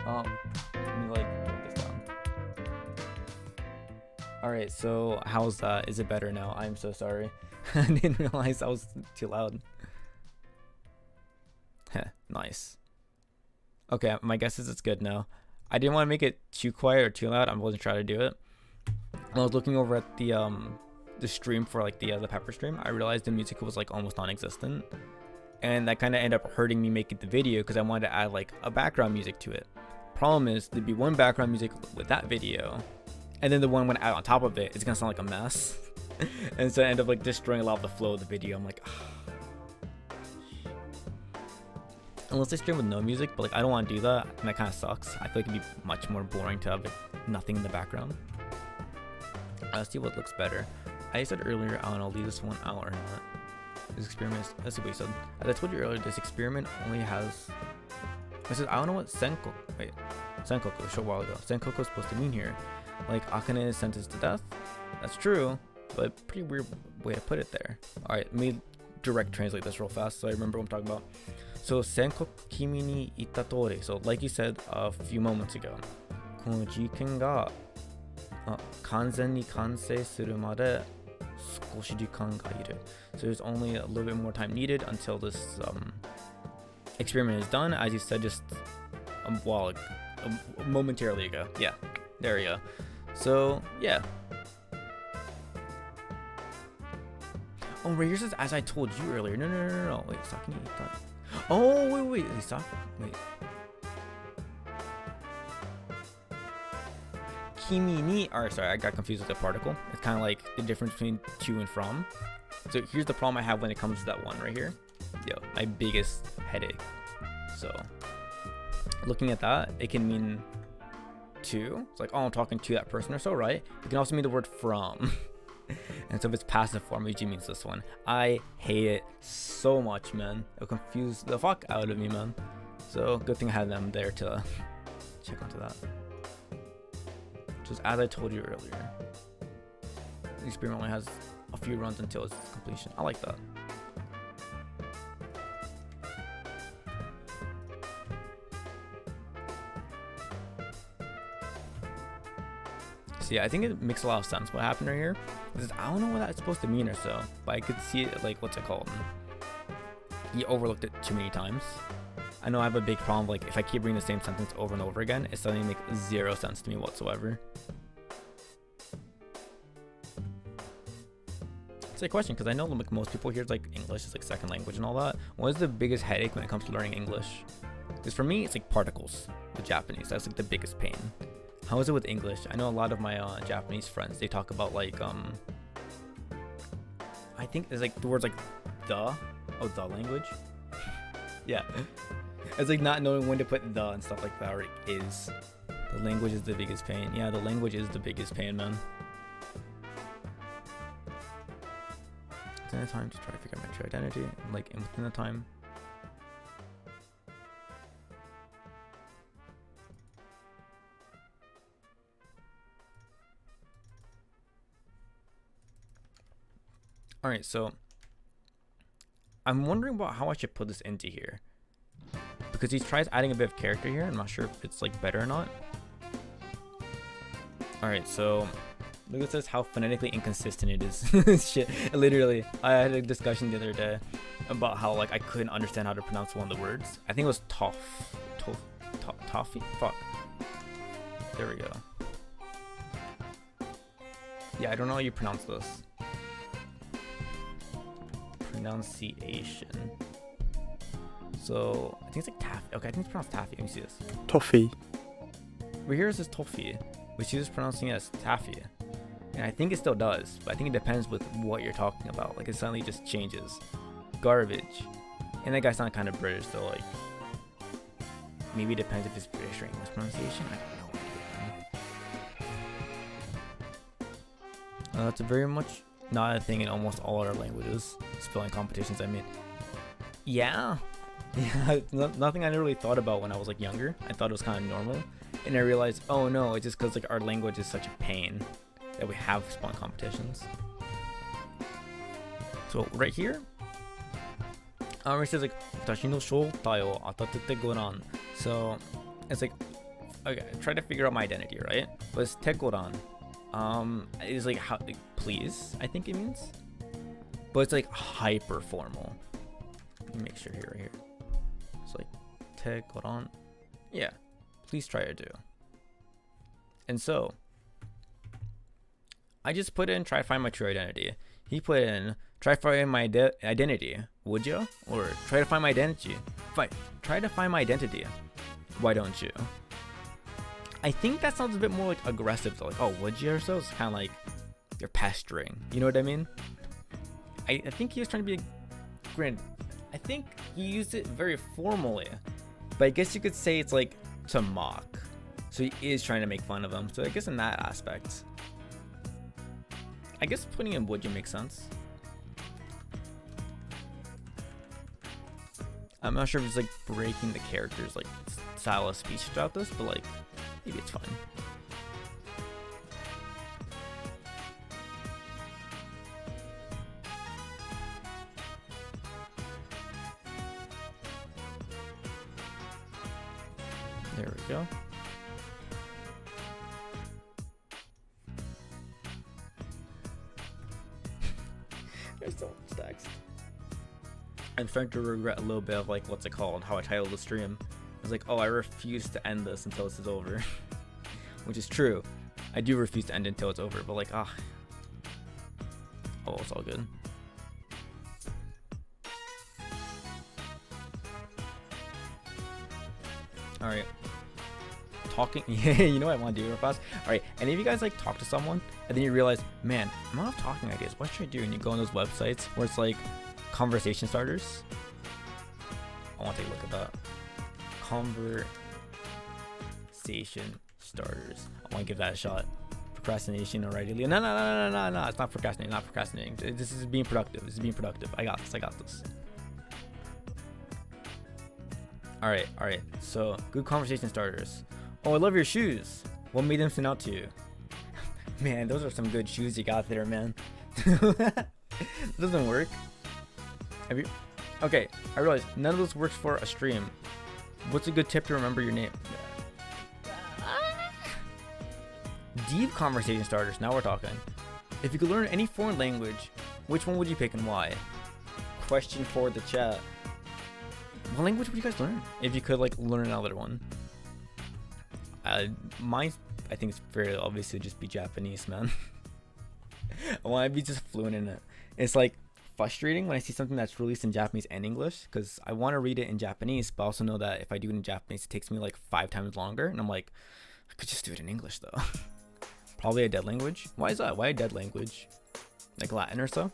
Let me like put this down. Alright, so how's that? Is it better now? I'm so sorry. I didn't realize I was too loud. Heh, nice. Okay, my guess is it's good now. I didn't want to make it too quiet or too loud. I wasn't trying to do it. When I was looking over at the stream for like the Pepper stream, I realized the music was like almost non-existent. And that kind of ended up hurting me making the video, because I wanted to add like a background music to it. Problem is, there'd be one background music with that video, and then the one when I add on top of it, it's gonna sound like a mess. And so I end up like destroying a lot of the flow of the video. I'm like, unless I stream with no music, but like I don't want to do that, and that kind of sucks. I feel like it'd be much more boring to have like nothing in the background. Let's see what looks better. I said earlier, I don't know, leave this one out or not. This experiment, that's what we said. As I told you earlier, this experiment only has, I said, I don't know what Senkoku a short while ago. Senkoku is supposed to mean here. Like, Akane is sentenced to death. That's true, but pretty weird way to put it there. Alright, let me direct translate this real fast so I remember what I'm talking about. So, Senkoku kimi ni itta tori. So, like you said a few moments ago, この事件が完全に完成するまで少し時間がいる. So there's only a little bit more time needed until this experiment is done, as you said just momentarily ago. Yeah, there we go. So yeah. Oh, right here says, as I told you earlier. No. Wait, Sakini. Oh, wait. Wait. Kimi ni, or sorry, I got confused with the particle. It's kind of like the difference between to and from. So here's the problem I have when it comes to that one right here. Yo, my biggest headache. So looking at that, it can mean to. It's like, oh, I'm talking to that person or so, right? It can also mean the word from. And so if it's passive form, it usually means this one. I hate it so much, man. It'll confuse the fuck out of me, man. So good thing I had them there to check into that. Just as I told you earlier, the experiment only has a few runs until its completion. I like that. So yeah, I think it makes a lot of sense what happened right here. Because I don't know what that's supposed to mean or so, but I could see it like, what's it called? You overlooked it too many times. I know I have a big problem, like if I keep reading the same sentence over and over again, it's starting to make zero sense to me whatsoever. It's a question, because I know like most people here, like English is like second language and all that. What is the biggest headache when it comes to learning English? Because for me, it's like particles with Japanese. That's like the biggest pain. How is it with English? I know a lot of my Japanese friends, they talk about like, I think there's like the words like the language. Yeah. It's like not knowing when to put the and stuff like that, or it is. The language is the biggest pain. Yeah, the language is the biggest pain, man. Within the time to try to figure out my true identity, like within the time. All right, so I'm wondering about how I should put this into here, because he tries adding a bit of character here. I'm not sure if it's like better or not. All right, so look at this, how phonetically inconsistent it is. Shit, literally, I had a discussion the other day about how like I couldn't understand how to pronounce one of the words. I think it was toffee. Fuck. There we go. Yeah, I don't know how you pronounce this. Pronunciation. So I think it's like taffy. Okay, I think it's pronounced taffy. Let me see this. Toffee. But here it says toffee, which he was pronouncing it as taffy, and I think it still does, but I think it depends with what you're talking about. Like it suddenly just changes. Garbage. And that guy sounded kind of British, so like maybe it depends if it's British or English pronunciation. I don't know. That's a very much not a thing in almost all our languages. Spelling competitions, I mean. Yeah. Yeah, nothing I never really thought about when I was like younger. I thought it was kind of normal, and I realized, oh no, it's just because like our language is such a pain that we have spelling competitions. So right here, it says like "Watashi no shoutai wo atatete goran." So it's like, okay, try to figure out my identity, right? But it's tegoran. It's like how, like, please, I think it means, but it's like hyper formal. Let me make sure here, right here. It's like tegoran. Yeah, please try to do. And so I just put in try to find my true identity. He put in try to find my identity. Would you? Or try to find my identity. Try to find my identity. Why don't you? I think that sounds a bit more like aggressive. So like, oh, would you or so? It's kind of like you're pestering. You know what I mean? I think he was trying to be granted. I think he used it very formally, but I guess you could say it's like to mock. So he is trying to make fun of him. So I guess in that aspect, I guess putting in would you make sense. I'm not sure if it's like breaking the character's like style of speech throughout this, but like maybe it's fine. There we go. There's so much text. I'm starting to regret a little bit of like what's it called, how I titled the stream. I was like, oh, I refuse to end this until this is over. Which is true. I do refuse to end it until it's over, but like, oh, it's all good. All right. Talking. Yeah, you know what I want to do real fast? All right. Any of you guys like talk to someone and then you realize, man, I'm out of talking ideas. What should I do? And you go on those websites where it's like conversation starters. I want to take a look at that. Conversation starters. I want to give that a shot. Procrastination already. No. It's not procrastinating. Not procrastinating. This is being productive. This is being productive. I got this. All right. So good conversation starters. Oh, I love your shoes. What made them stand out to you? Man, those are some good shoes you got there, man. Doesn't work. Have you? Okay, I realized none of this works for a stream. What's a good tip to remember your name? Deep conversation starters. Now we're talking. If you could learn any foreign language, which one would you pick and why? Question for the chat. What language would you guys learn if you could like learn another one? Mine, I think it's very obvious to just be Japanese, man. I want to be just fluent in it. It's like frustrating when I see something that's released in Japanese and English, because I want to read it in Japanese, but I also know that if I do it in Japanese, it takes me like 5 times longer, and I'm like, I could just do it in English though. Probably a dead language. Why is that? Why a dead language? Like Latin or so?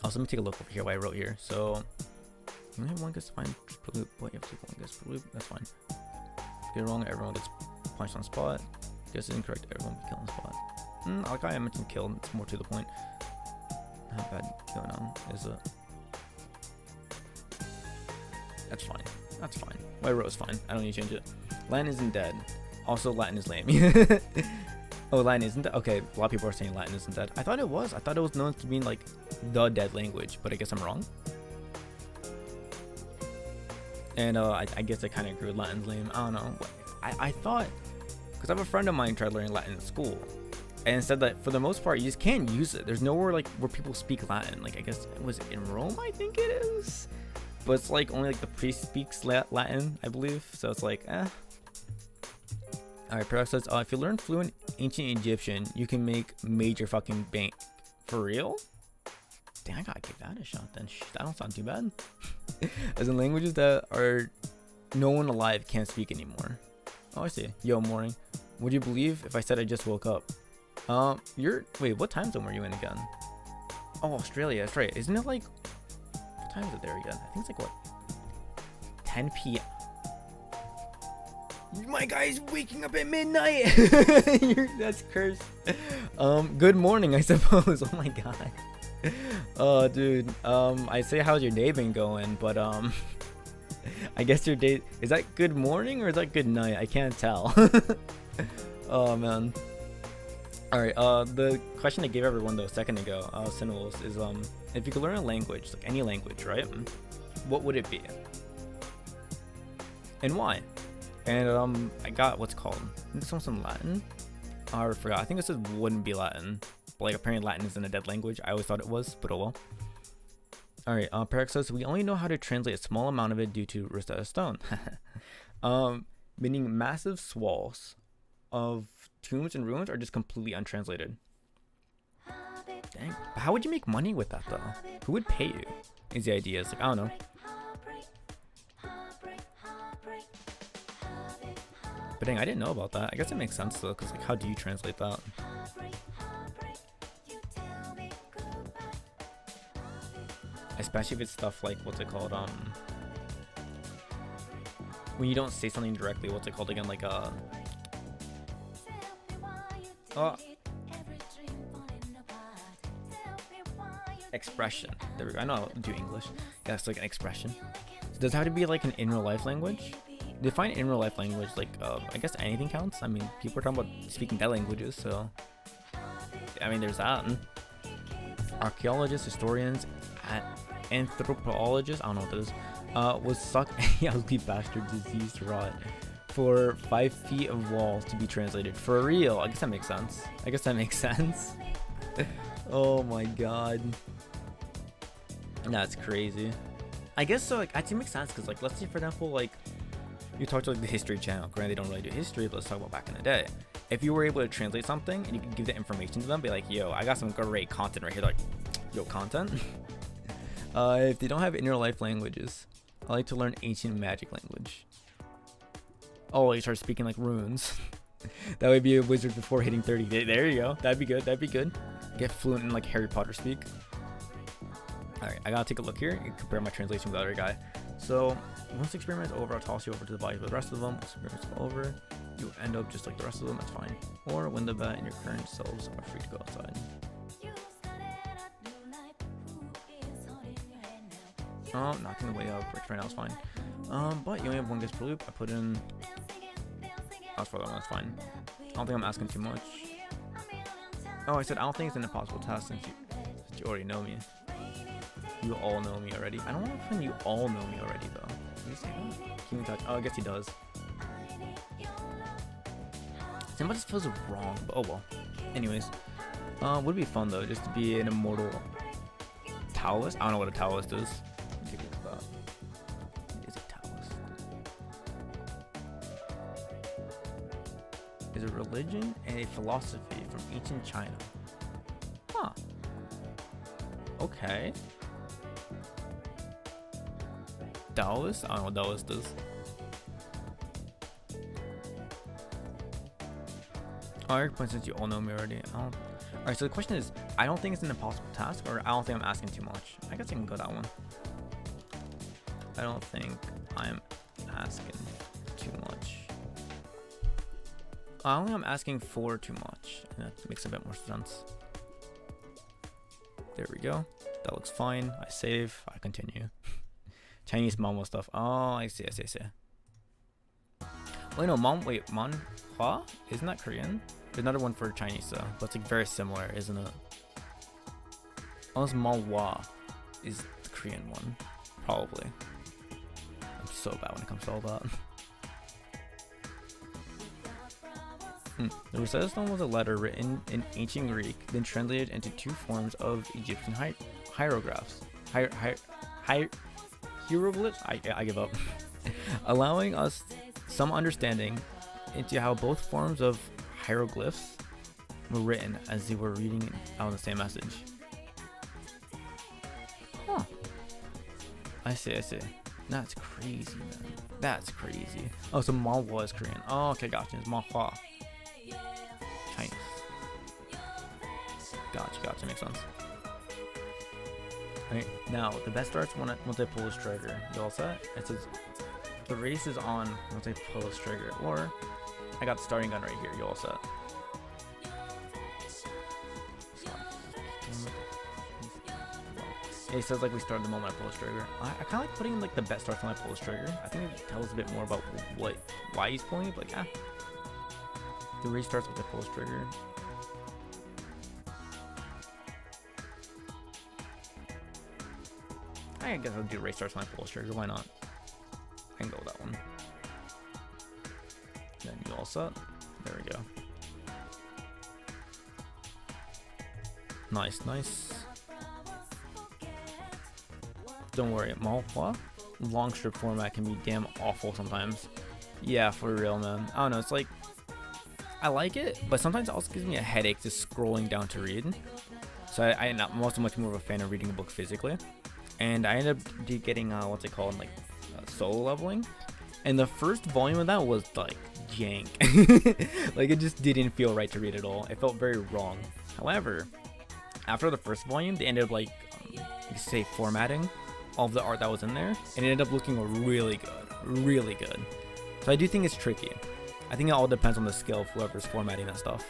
Also, let me take a look over here what I wrote here. So You only have one guess fine per loop, but you have to take one guess per loop. That's fine. Get it wrong, everyone gets punched on spot. Guess it incorrect, everyone will be killed on spot. Like I mentioned killed, it's more to the point. How bad going on is it? That's fine. That's fine. What I wrote is fine. I don't need to change it. Latin isn't dead. Also, Latin is lame. Oh, Latin isn't dead? Okay, a lot of people are saying Latin isn't dead. I thought it was. I thought it was known to be like the dead language, but I guess I'm wrong. And I guess I kind of agree with Latin's lame. I don't know. I thought, because I have a friend of mine tried learning Latin in school, and said that for the most part you just can't use it. There's nowhere like where people speak Latin. Like I guess it was in Rome, I think it is, but it's like only like the priest speaks Latin, I believe. So it's like, eh. All right, Paradox says, if you learn fluent ancient Egyptian, you can make major fucking bank. For real? Dang, I gotta give that a shot then. That don't sound too bad. As in languages that are no one alive can't speak anymore. Oh, I see. Yo, morning. Would you believe if I said I just woke up? Wait, what time zone were you in again? Oh, Australia. That's right. Isn't it like, what time is it there again? I think it's like what? 10 p.m. My guy's waking up at midnight. That's cursed. Good morning, I suppose. Oh my god. Oh, dude. I say how's your day been going, but I guess your day is that good morning or is that good night? I can't tell. Oh man. All right. The question I gave everyone though a second ago, Cinelos, is if you could learn a language, like any language, right? What would it be? And why? And I got what's called. This one's some Latin. I forgot. I think this wouldn't be Latin. But like apparently Latin isn't a dead language. I always thought it was, but oh well. Alright, Parax says we only know how to translate a small amount of it due to Rosetta Stone. Meaning massive swathes of tombs and ruins are just completely untranslated. Dang. But how would you make money with that though? Who would pay you? Is the idea. It's like, I don't know. But dang, I didn't know about that. I guess it makes sense though, because like, how do you translate that? Especially if it's stuff like, what's it called? When you don't say something directly, what's it called again? Like expression. There we go. I know how to do English. Yeah, it's like an expression. So does it have to be like an in real life language? Define in real life language, like I guess anything counts. I mean, people are talking about speaking dead languages, so I mean, there's that. Archaeologists, historians, anthropologists, I don't know what that is, was sucked ugly bastard diseased rot for 5 feet of wall to be translated. For real? I guess that makes sense. Oh my god. That's crazy. I guess so, like, actually makes sense, because like, let's say for example, like, you talk to like the History Channel. Granted, they don't really do history, but let's talk about back in the day. If you were able to translate something and you could give that information to them, be like, yo, I got some great content right here. Like, yo, content? If they don't have in real life languages, I like to learn ancient magic language. Oh, you start speaking like runes. That would be a wizard before hitting 30. There you go. That'd be good. Get fluent in like Harry Potter speak. Alright, I gotta take a look here and compare my translation with the other guy. So, once the experiment is over, I'll toss you over to the body for the rest of them. Once the experiment is over, you end up just like the rest of them, that's fine. Or win the bet and your current selves are free to go outside. Knocking the way up, which right now is fine. But you only have one guess per loop. I put in... That's for that one, that's fine. I don't think I'm asking too much. Oh, I said I don't think it's an impossible task since you already know me. You all know me already. I don't want to find you all know me already though. Did he say that? Keep in touch. Oh, I guess he does. Somebody just feels wrong, but oh well. Anyways, would be fun though, just to be an immortal Taoist. I don't know what a Taoist is. Take a look at that. What is a Taoist? Is a religion and a philosophy from ancient China. Huh. Okay. Taoist? I don't know what Taoist is. Alright, but since you all know me already, Alright, so the question is, I don't think it's an impossible task, or I don't think I'm asking too much. I guess I can go that one. I don't think I'm asking too much. I don't think I'm asking for too much. That makes a bit more sense. There we go. That looks fine. I save. I continue. Chinese Momo stuff. Oh, I see. Wait, no, wait, Manhwa? Isn't that Korean? There's another one for Chinese though. But it's like very similar, isn't it? Unless Manhwa is the Korean one. Probably. I'm so bad when it comes to all that. The Rosetta Stone was a letter written in ancient Greek, then translated into two forms of Egyptian hieroglyphs. Hieroglyphs? I give up. Allowing us some understanding into how both forms of hieroglyphs were written as they were reading out the same message. Huh. I see. That's crazy, man. That's crazy. Oh, so Manhwa is Korean. Oh, okay, gotcha. It's Manhwa. Chinese. Gotcha. Makes sense. Alright, now the best starts once I pull this trigger. You all set? It says the race is on once I pull this trigger. Or I got the starting gun right here. You all set? It says like we start the moment I pull this trigger. I kind of like putting like the best starts when I pull this trigger. I think it tells a bit more about why he's pulling it. But like, the race starts with the pull this trigger. I guess I'll do race starts when I pull this trigger. Why not? I can go with that one. Then you all set? There we go. Nice. Don't worry, Manhwa long strip format can be damn awful sometimes. Yeah, for real, man. I don't know. It's like I like it, but sometimes it also gives me a headache just scrolling down to read. So I'm also much more of a fan of reading a book physically. And I ended up getting what's it called, like solo leveling, and the first volume of that was like jank. Like it just didn't feel right to read at all. It felt very wrong. However, after the first volume, they ended up like you could say formatting all of the art that was in there, and it ended up looking really good. So I do think it's tricky. I think it all depends on the skill of whoever's formatting that stuff.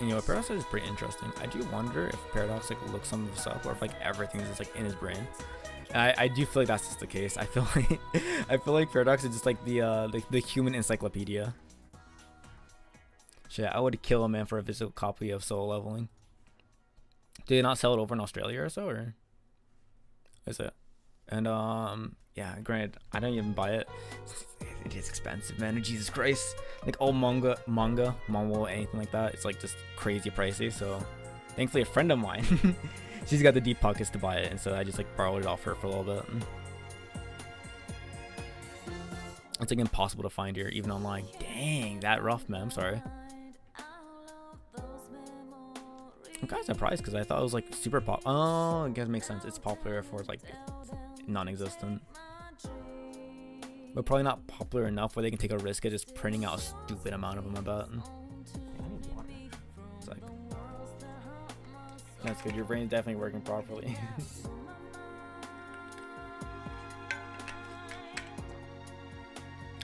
And, you know, Paradox is pretty interesting. I do wonder if Paradox like looks some of this up, or if like everything's just like in his brain. I do feel like that's just the case. I feel like Paradox is just like the human encyclopedia. Shit, I would kill a man for a physical copy of Solo Leveling. Do they not sell it over in Australia or so, or is it? And yeah, granted, I don't even buy it. It is expensive, man. Jesus Christ. Like all manga, anything like that, it's like just crazy pricey. So thankfully a friend of mine, she's got the deep pockets to buy it, and so I just like borrowed it off her for a little bit. It's like impossible to find here, even online. Dang, that rough, man. I'm sorry. I'm kind of surprised because I thought it was like super pop. Oh, it makes sense. It's popular for like non-existent, but probably not popular enough where they can take a risk at just printing out a stupid amount of them. I bet. I need water. It's like that's good. Your brain's definitely working properly.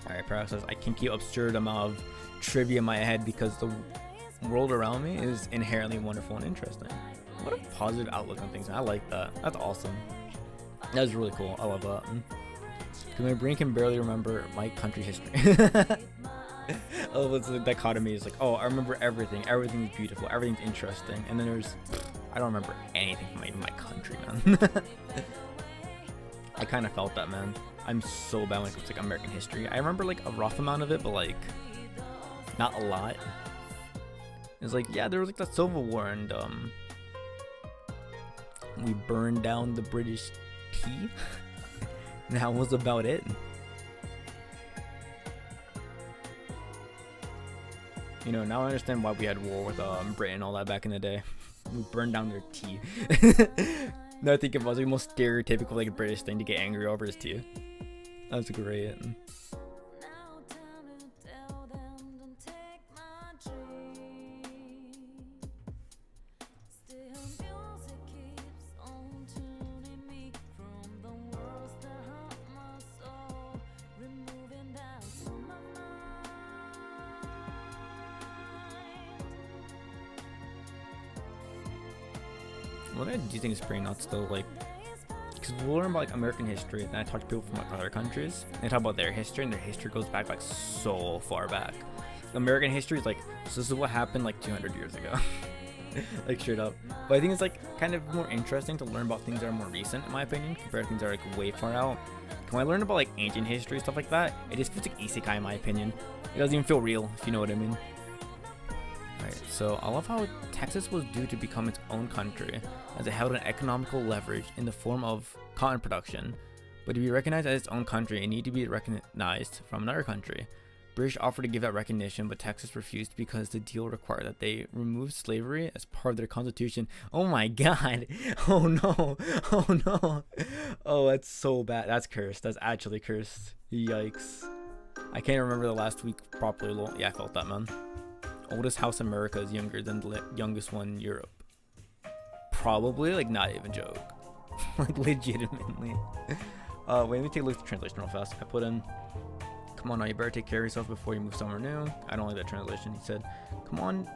Alright, Paradox says I can keep absurd amount of trivia in my head because the world around me is inherently wonderful and interesting. What a positive outlook on things. I like that. That's awesome. That's really cool. I love that. Because my brain can barely remember my country history. Oh, it's the dichotomy. Is like, oh, I remember everything. Everything's beautiful. Everything's interesting. And then there's, I don't remember anything from my country, man. I kind of felt that, man. I'm so bad when it comes to like American history. I remember like a rough amount of it, but like not a lot. It's like, yeah, there was like the Civil War, and we burned down the British tea. That was about it. You know, now I understand why we had war with Britain and all that back in the day. We burned down their tea. Now I think it was the most stereotypical like British thing to get angry over is tea. That's great. what I do think is pretty nuts though, like, because we'll learn about like American history, and I talk to people from like other countries, and they talk about their history, and their history goes back like so far back. American history is like, so this is what happened like 200 years ago. Like straight up. But I think it's like kind of more interesting to learn about things that are more recent, in my opinion, compared to things that are like way far out. When I learn about like ancient history, stuff like that, it just feels like isekai in my opinion. It doesn't even feel real, if you know what I mean. Alright, so I love how Texas was due to become its own country, as it held an economical leverage in the form of cotton production. But to be recognized as its own country, it needed to be recognized from another country. British offered to give that recognition, but Texas refused because the deal required that they remove slavery as part of their constitution. Oh my god. Oh no. Oh no. Oh, that's so bad. That's cursed. That's actually cursed. Yikes. I can't remember the last week properly. Yeah, I felt that, man. Oldest house in America is younger than the youngest one in Europe. Probably, like, not even joke. Like, legitimately. Wait, let me take a look at the translation real fast. I put in, come on now, you better take care of yourself before you move somewhere new. I don't like that translation. He said, come on,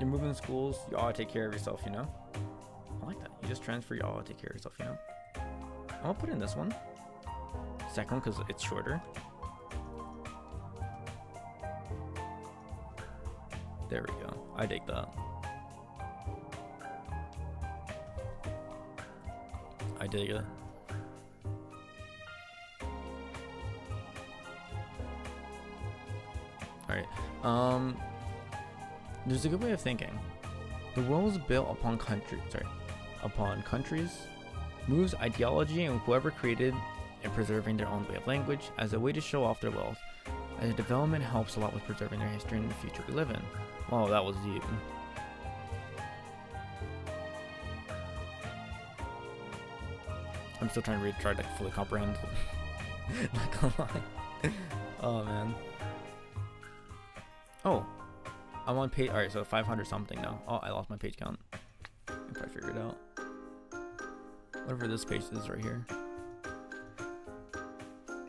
you're moving to schools, you ought to take care of yourself, you know? I like that. You just transfer, you ought to take care of yourself, you know? I'm gonna put in this one. Second one, because it's shorter. There we go. I dig that. I dig it. Alright. There's a good way of thinking. The world was built upon countries, moves, ideology, and whoever created and preserving their own way of language as a way to show off their wealth. As a development helps a lot with preserving their history and the future we live in. Oh, that was deep. I'm still trying to try to fully comprehend. Not gonna lie. Oh man. Oh, I'm on page. Alright, so 500 something now. Oh, I lost my page count. If I figure it out. Whatever this page is right here.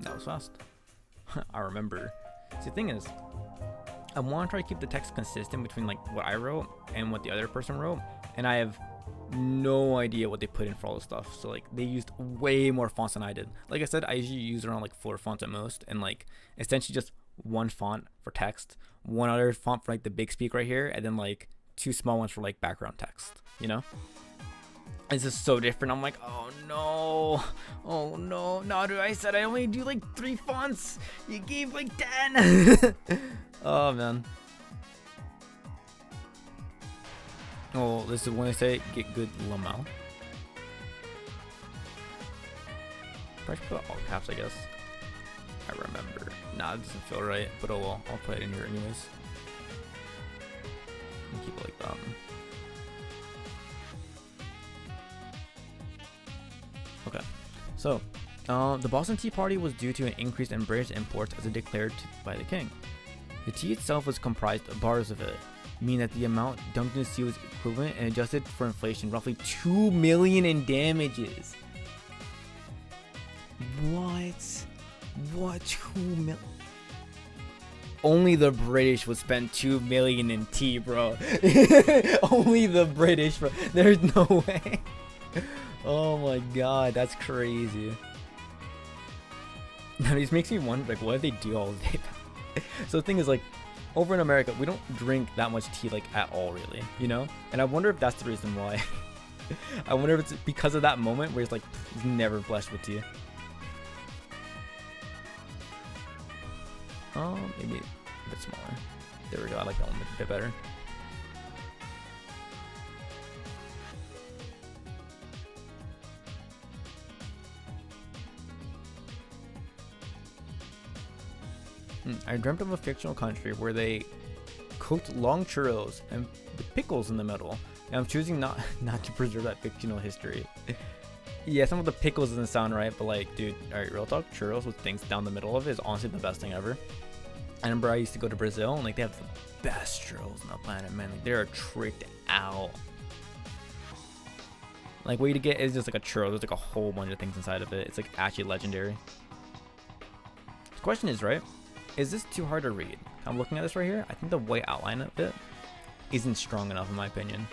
That was fast. I remember. See, the thing is, I want to try to keep the text consistent between like what I wrote and what the other person wrote, and I have no idea what they put in for all this stuff. So like they used way more fonts than I did. Like I said, I usually use around like 4 fonts at most, and like essentially just one font for text, one other font for like the big speak right here, and then like 2 small ones for like background text, you know? It's just so different. I'm like, oh no, Naru, I said I only do like 3 fonts. You gave like 10. Oh man. Oh, this is when I say get good Lamau. Probably put all caps, I guess. I remember. Nah, it doesn't feel right, but oh well. I'll put it in here anyways. And keep it like that. Okay, so the Boston Tea Party was due to an increase in British imports as it declared by the king. The tea itself was comprised of bars of it, meaning that the amount dumped in the sea was equivalent and adjusted for inflation, roughly 2 million in damages. What? 2 million? Only the British would spend 2 million in tea, bro. Only the British, bro. There's no way. Oh my god, that's crazy. Now this makes me wonder, like, what do they do all day? So the thing is, like, over in America, we don't drink that much tea, like, at all, really, you know? And I wonder if that's the reason why. I wonder if it's because of that moment where it's like, he's never blessed with tea. Maybe a bit smaller. There we go, I like that one a bit better. I dreamt of a fictional country where they cooked long churros and pickles in the middle. And I'm choosing not to preserve that fictional history. Yeah, some of the pickles doesn't sound right, but like, dude, alright, real talk, churros with things down the middle of it is honestly the best thing ever. I remember I used to go to Brazil and like they have the best churros on the planet, man. Like they're tricked out. Like what you get is just like a churro. There's like a whole bunch of things inside of it. It's like actually legendary. The question is, right? Is this too hard to read? I'm looking at this right here. I think the white outline of it isn't strong enough in my opinion.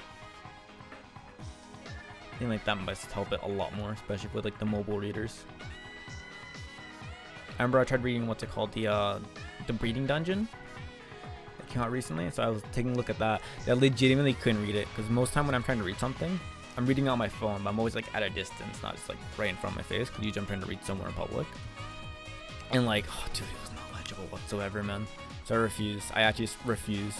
I think like that must help it a lot more, especially with like the mobile readers. I remember I tried reading what's it called, the Breeding Dungeon that came out recently, so I was taking a look at that. I legitimately couldn't read it because most time when I'm trying to read something, I'm reading on my phone, but I'm always like at a distance, not just like right in front of my face, because usually I'm trying to read somewhere in public. And like, oh dude, it was not legible whatsoever, man. So I refuse. I actually just refuse.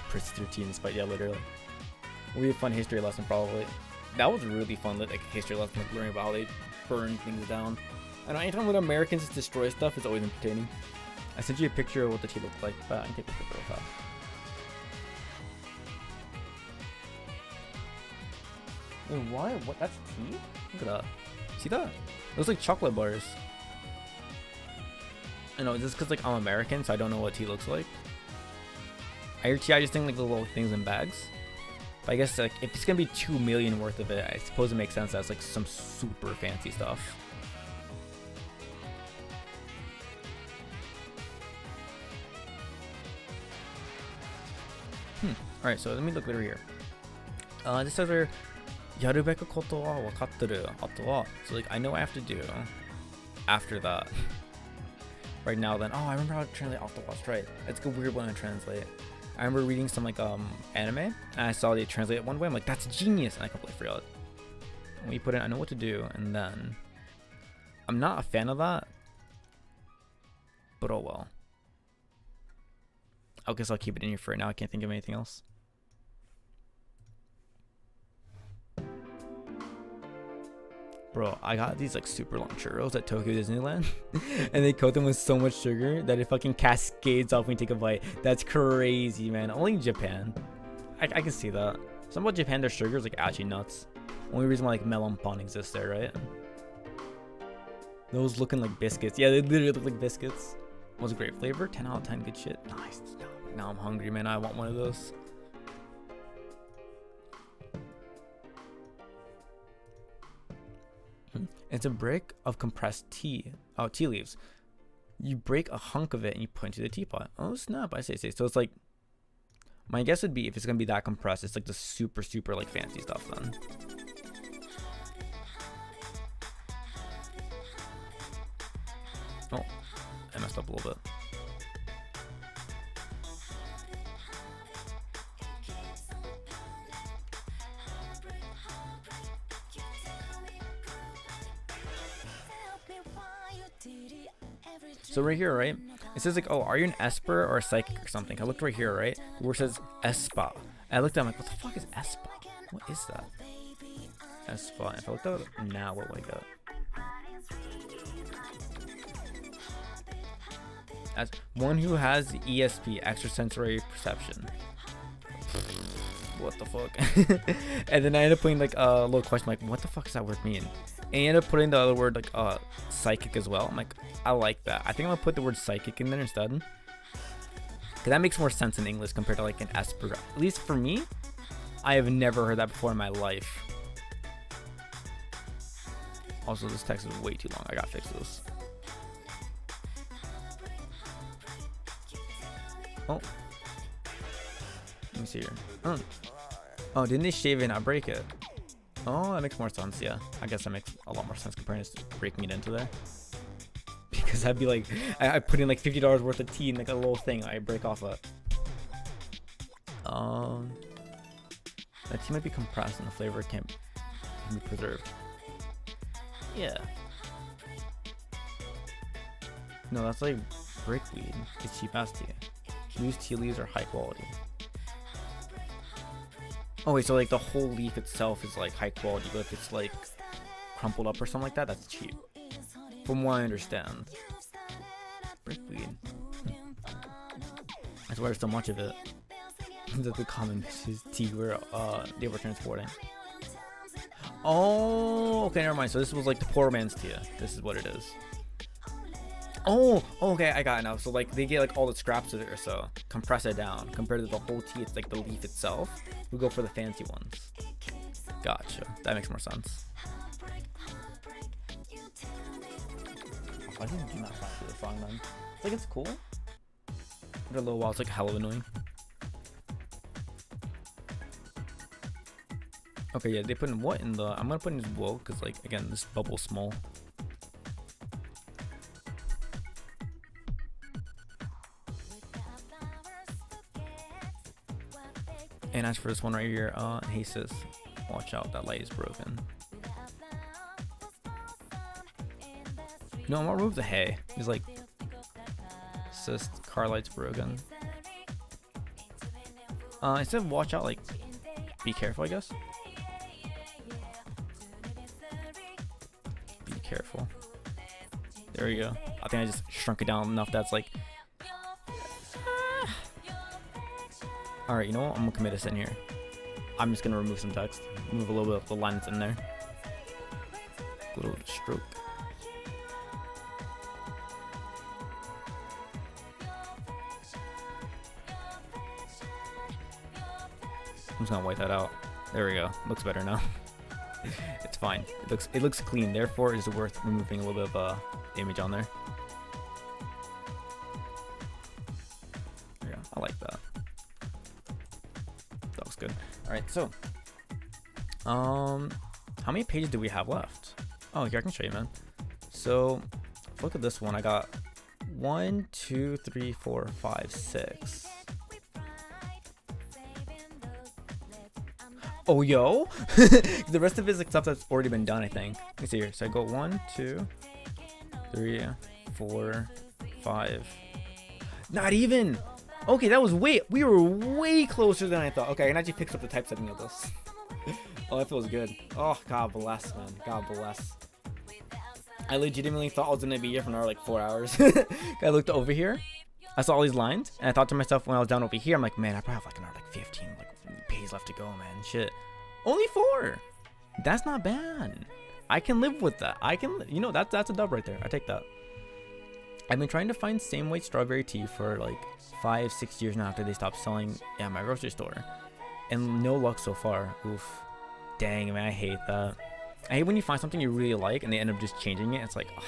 Prince 13 despite, yeah, literally. It'll be a fun history lesson probably. That was really fun, like history lesson, like learning about how they burn things down. And anytime when Americans destroy stuff, it's always entertaining. I sent you a picture of what the tea looked like, but I can take a picture of that. Wait, why? What? That's tea? Look at that. See that? It looks like chocolate bars. I know, just because like I'm American, so I don't know what tea looks like. I hear tea, I just think like the little things in bags. But I guess like if it's gonna be 2 million worth of it, I suppose it makes sense that's like some super fancy stuff. Alright, so let me look over here. This says here, やるべきことは分かってる。あとは, so like I know what I have to do after that. Right now then, oh, I remember how to translate off the watch, right? It's like a weird one to translate. I remember reading some like anime, and I saw they translate it one way. I'm like, that's genius, and I completely forgot it. And we put in, I know what to do, and then I'm not a fan of that, but oh well. I guess I'll keep it in here for right now. I can't think of anything else. Bro, I got these like super long churros at Tokyo Disneyland and they coat them with so much sugar that it fucking cascades off when you take a bite. That's crazy, man. Only in Japan. I can see that. Something about Japan, their sugar is like actually nuts. Only reason why like melon pan exists there, right? Those looking like biscuits. Yeah, they literally look like biscuits. Was a great flavor. 10 out of 10, good shit. Nice. Now I'm hungry, man. I want one of those. It's a brick of compressed tea leaves. You break a hunk of it and you put into the teapot. Oh snap! I say. So it's like, my guess would be if it's gonna be that compressed, it's like the super like fancy stuff then. Oh, I messed up a little bit. So right here, right, it says like, oh, are you an Esper or a psychic or something? I looked right here, right, where it says Espa. And I looked at it, I'm like, what the fuck is Espa? What is that? Espa. If I looked at it now, what would I get? As one who has ESP, extrasensory perception. What the fuck? And then I ended up putting like a little question, like, what the fuck does that word mean? And I ended up putting the other word like psychic as well. I'm like, I like that. I think I'm gonna put the word psychic in there instead, because that makes more sense in English compared to like an Esper. At least for me, I have never heard that before in my life. Also, this text is way too long. I gotta fix this. Oh, let me see here. Oh, didn't they shave it and not break it? Oh, that makes more sense. Yeah, I guess that makes a lot more sense compared to breaking it into there. Because I'd be like, I put in like $50 worth of tea in like a little thing. I break off a. That tea might be compressed and the flavor can be preserved. Yeah. No, that's like brickweed. It's cheap ass tea. Loose tea leaves are high quality. Oh wait, so like the whole leaf itself is like high quality, but if it's like crumpled up or something like that, that's cheap. From what I understand. Brickweed. That's why there's so much of it. That's the common tea where they were transporting. Oh, okay, never mind. So this was like the poor man's tea. This is what it is. Oh, okay, I got it now. So like they get like all the scraps of it or so, compress it down. Compared to the whole tea, it's like the leaf itself. We go for the fancy ones. Gotcha. That makes more sense. I didn't do not find the song then. It's like it's cool. For a little while, it's like hella annoying. Okay, yeah, they put in what in the... I'm gonna put in whoa, because, like, again, this bubble's small. And as for this one right here, hey sis, watch out, that light is broken. No, I'm gonna remove the hay. He's like, sis, car light's broken. Instead of watch out, like, be careful, I guess. Be careful. There we go. I think I just shrunk it down enough that's like... Alright, you know what? I'm gonna commit this in here. I'm just gonna remove some text. Move a little bit of the lines in there. Little stroke. I'm just gonna wipe that out. There we go. Looks better now. It's fine. It looks clean. Therefore, it's worth removing a little bit of image on there. There we go. I like that. That looks good. All right. So, how many pages do we have left? Oh, here I can show you, man. So, look at this one. I got 1, 2, 3, 4, 5, 6. Oh, yo. The rest of it is like stuff that's already been done, I think. Let me see here. So I go 1, 2, 3, 4, 5. Not even. Okay, that was we were way closer than I thought. Okay, I can actually fix up the typesetting of this. Oh, that feels good. Oh, God bless, man. God bless. I legitimately thought I was gonna be here for another like 4 hours. I looked over here. I saw all these lines, and I thought to myself when I was down over here, I'm like, man, I probably have like another like 15 like pages left to go, man. Shit. Only 4. That's not bad. I can live with that. I can, you know, that's a dub right there. I take that. I've been trying to find same weight strawberry tea for like 5-6 years now after they stopped selling at my grocery store, and no luck so far. Oof. Dang, man, I hate that. I hate when you find something you really like and they end up just changing it. It's like, ugh.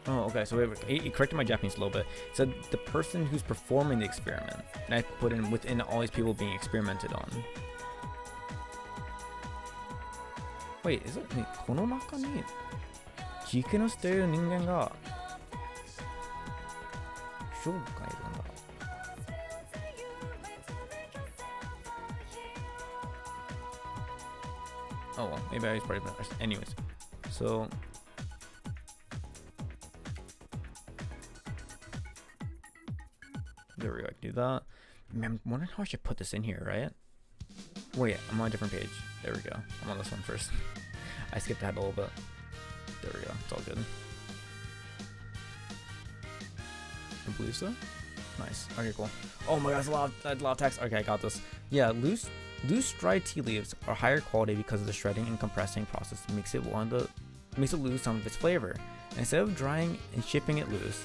Oh, okay, so he corrected my Japanese a little bit. It said the person who's performing the experiment. And I put in within all these people being experimented on. Wait, is it? この中に実験をしている人間が生涯いるんだ。Oh well, maybe I was part of it. Anyways, so there we go. I can do that. Man, I'm wondering how I should put this in here, right? Wait, I'm on a different page. There we go. I'm on this one first. I skipped ahead a little bit. There we go. It's all good. I believe so. Nice. Okay, cool. Oh my god, that's a lot of text. Okay, I got this. Yeah, loose dried tea leaves are higher quality because of the shredding and compressing process makes it lose some of its flavor. And instead of drying and shipping it loose,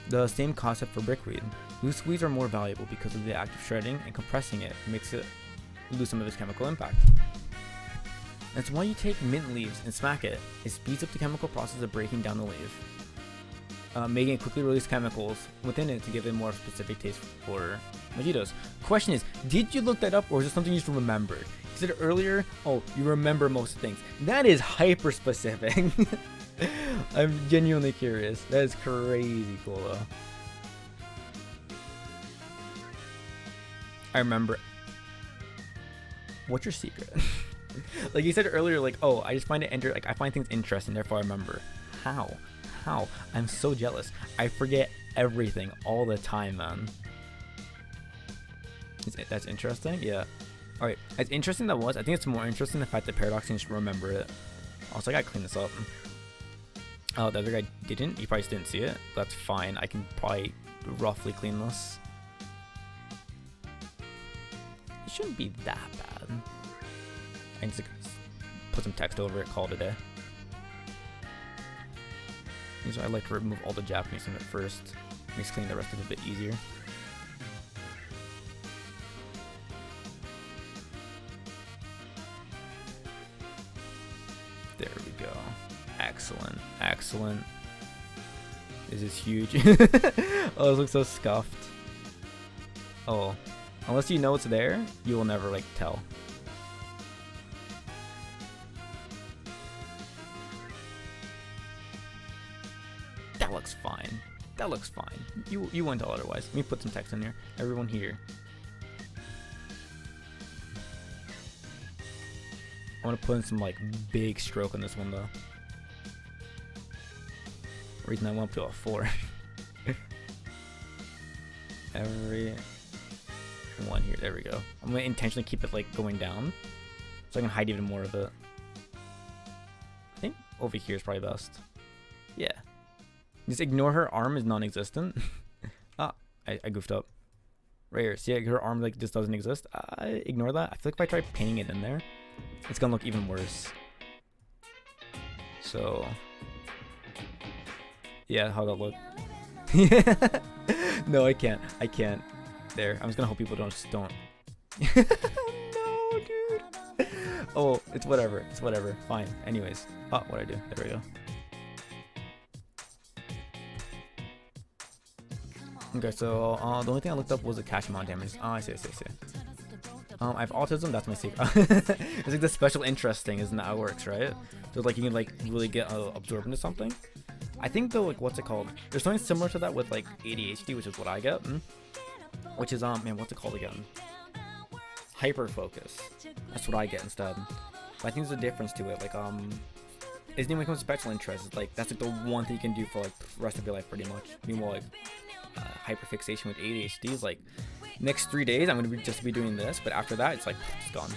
the same concept for brickweed. Loose weeds are more valuable because of the act of shredding and compressing it makes it lose some of its chemical impact. That's why you take mint leaves and smack it. It speeds up the chemical process of breaking down the leaf, making it quickly release chemicals within it to give it a more specific taste for mojitos. Question is, did you look that up or is it something you just remembered? You said earlier, oh, you remember most things. That is hyper specific. I'm genuinely curious. That is crazy cool though. I remember. What's your secret? Like you said earlier, like, oh, I just find it like I find things interesting, therefore I remember. How? I'm so jealous. I forget everything all the time, man. That's interesting. Yeah. All right. As interesting that was, I think it's more interesting the fact that Paradox can just remember it. Also, I gotta clean this up. Oh, the other guy didn't. He probably just didn't see it. That's fine. I can probably roughly clean this. It shouldn't be that bad. I can just put some text over it, call it a day. Usually I like to remove all the Japanese from it first. Makes cleaning the rest of it a bit easier. There we go. Excellent. This is huge. Oh, this looks so scuffed. Oh, unless you know it's there, you will never like tell. That looks fine. That looks fine. You wouldn't tell otherwise. Let me put some text in here. Everyone here. I want to put in some like big stroke on this one though. Reason I went up to a 4. Every one here. There we go. I'm gonna intentionally keep it like going down, so I can hide even more of it. I think over here is probably best. Yeah. Just ignore her arm is non-existent. Ah, I goofed up. Right here. See, her arm like just doesn't exist. I ignore that. I feel like if I try painting it in there, it's gonna look even worse. So yeah, how'd that look? No, I can't. I can't. There. I'm just gonna hope people don't. No, dude. Oh, it's whatever. It's whatever. Fine. Anyways. Oh, what'd I do? There we go. Okay, so the only thing I looked up was the cash amount damage. Oh, I see. I have autism. That's my secret. It's like the special interest thing, isn't that how it works, right? So like you can like really get absorbed into something. I think though, like, what's it called? There's something similar to that with like ADHD, which is what I get. Which is man, what's it called again? Hyper focus. That's what I get instead. But I think there's a difference to it. Like isn't it when it comes to special interest? It's like that's like the one thing you can do for like the rest of your life, pretty much. Meanwhile, like hyperfixation with ADHD is like next 3 days I'm gonna just be doing this, but after that it's like it's gone.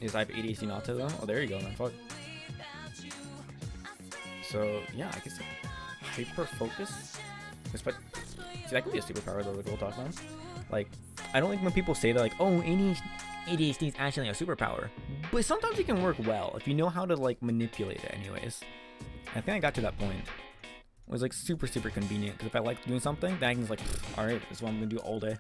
Is I have ADHD and autism? Oh, there you go, man. Fuck. So yeah, I guess hyper focus. See, that could be a superpower though. Like we'll talk about. Like I don't like when people say that like, oh, ADHD is actually a superpower, but sometimes it can work well if you know how to like manipulate it. Anyways, I think I got to that point. It was like super convenient because if I like doing something, then I can just like, all right, this is what I'm gonna do all day.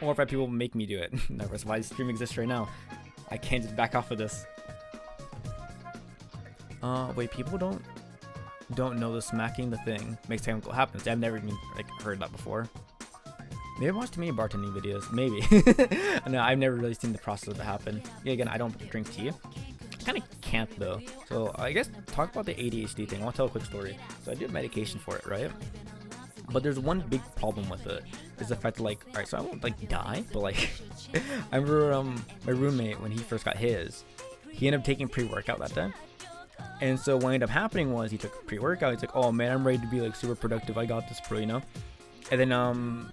Or if I have people make me do it. That's why this stream exists right now. I can't just back off of this. Wait, people don't know the smacking the thing makes chemical happens. I've never even like heard that before. Maybe I've watched too many bartending videos. Maybe. No, I've never really seen the process of it happen. Yeah, again, I don't drink tea. Kind of can't though. So I guess talk about the ADHD thing. I want to tell a quick story. So I did medication for it, right? But there's one big problem with it. Is the fact that like, alright, so I won't like die, but like I remember my roommate when he first got his, he ended up taking pre-workout that day. And so what ended up happening was he took pre-workout. He's like, oh man, I'm ready to be like super productive. I got this, bro, you know? And then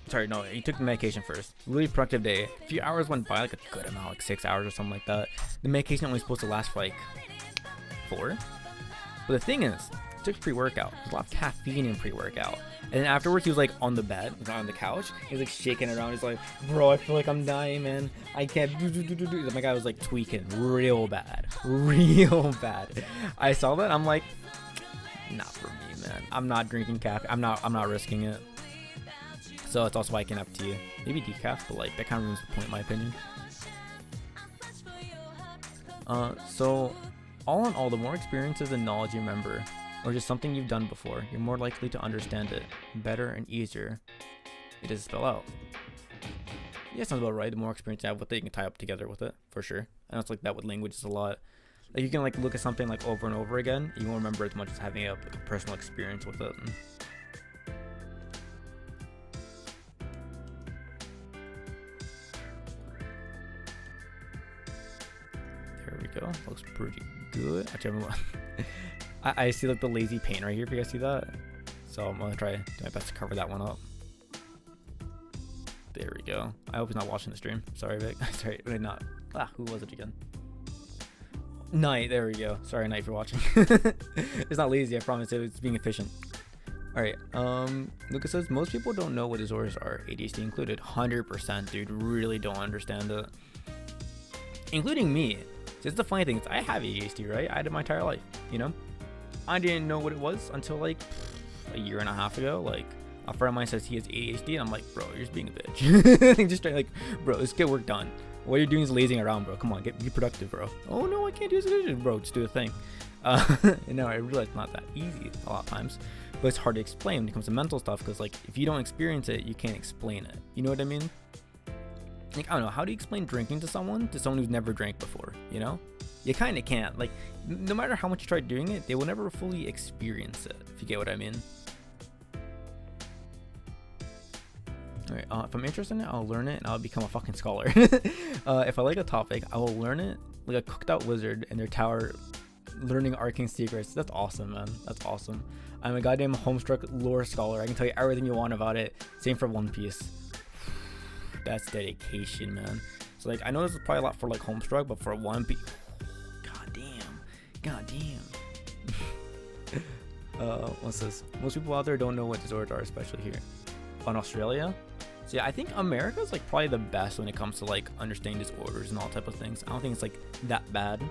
sorry, no, he took the medication first. Really productive day. A few hours went by, like a good amount, like 6 hours or something like that. The medication only supposed to last for like 4. But the thing is, he took pre-workout. There's a lot of caffeine in pre-workout. And then afterwards, he was like on the bed, on the couch. He was like shaking around. He's like, bro, I feel like I'm dying, man. I can't do. My guy was like tweaking real bad. I saw that. I'm like, not for me, man. I'm not drinking caffeine. I'm not risking it. So it's also why I can have tea. Maybe decaf, but like that kind of ruins the point in my opinion. So all in all, the more experiences and knowledge you remember, or just something you've done before, you're more likely to understand it better and easier it is to spell out. Yeah, sounds about right. The more experience you have with it, you can tie up together with it, for sure. I know it's like that with languages a lot. Like you can like look at something like over and over again, you won't remember as much as having a personal experience with it. There we go. Looks pretty good. Actually, I see like the lazy paint right here, if you guys see that. So I'm gonna try do my best to cover that one up. There we go. I hope he's not watching the stream. Sorry, Vic. Sorry, wait, not. Who was it again? Knight. There we go. Sorry, Knight, for watching. It's not lazy. I promise. It's being efficient. All right. Lucas says most people don't know what disorders are, ADHD included. 100%, dude. Really don't understand it, including me. It's the funny thing is I have ADHD, right? I had it my entire life, you know. I didn't know what it was until like a year and a half ago. Like a friend of mine says he has ADHD, and I'm like, bro, you're just being a bitch. Just trying like, bro, let's get work done. What you're doing is lazing around, bro. Come on, be productive, bro. Oh no, I can't do this, bro. Just do a thing. You know, I realize it's not that easy a lot of times, but it's hard to explain when it comes to mental stuff, because like if you don't experience it, you can't explain it. You know what I mean? Like, I don't know, how do you explain drinking to someone who's never drank before? You know, you kind of can't. Like, no matter how much you try doing it, they will never fully experience it, if you get what I mean. Alright, if I'm interested in it, I'll learn it and I'll become a fucking scholar. If I like a topic, I will learn it like a cooked out wizard in their tower, learning arcane secrets. That's awesome, man. That's awesome. I'm a goddamn Homestruck lore scholar. I can tell you everything you want about it. Same for One Piece. That's dedication, man. So like, I know this is probably a lot for like Homestruck, but for One Piece, god damn. What's this? Most people out there don't know what disorders are, especially here on Australia. So yeah, I think America's like probably the best when it comes to like understanding disorders and all type of things. I don't think it's like that bad.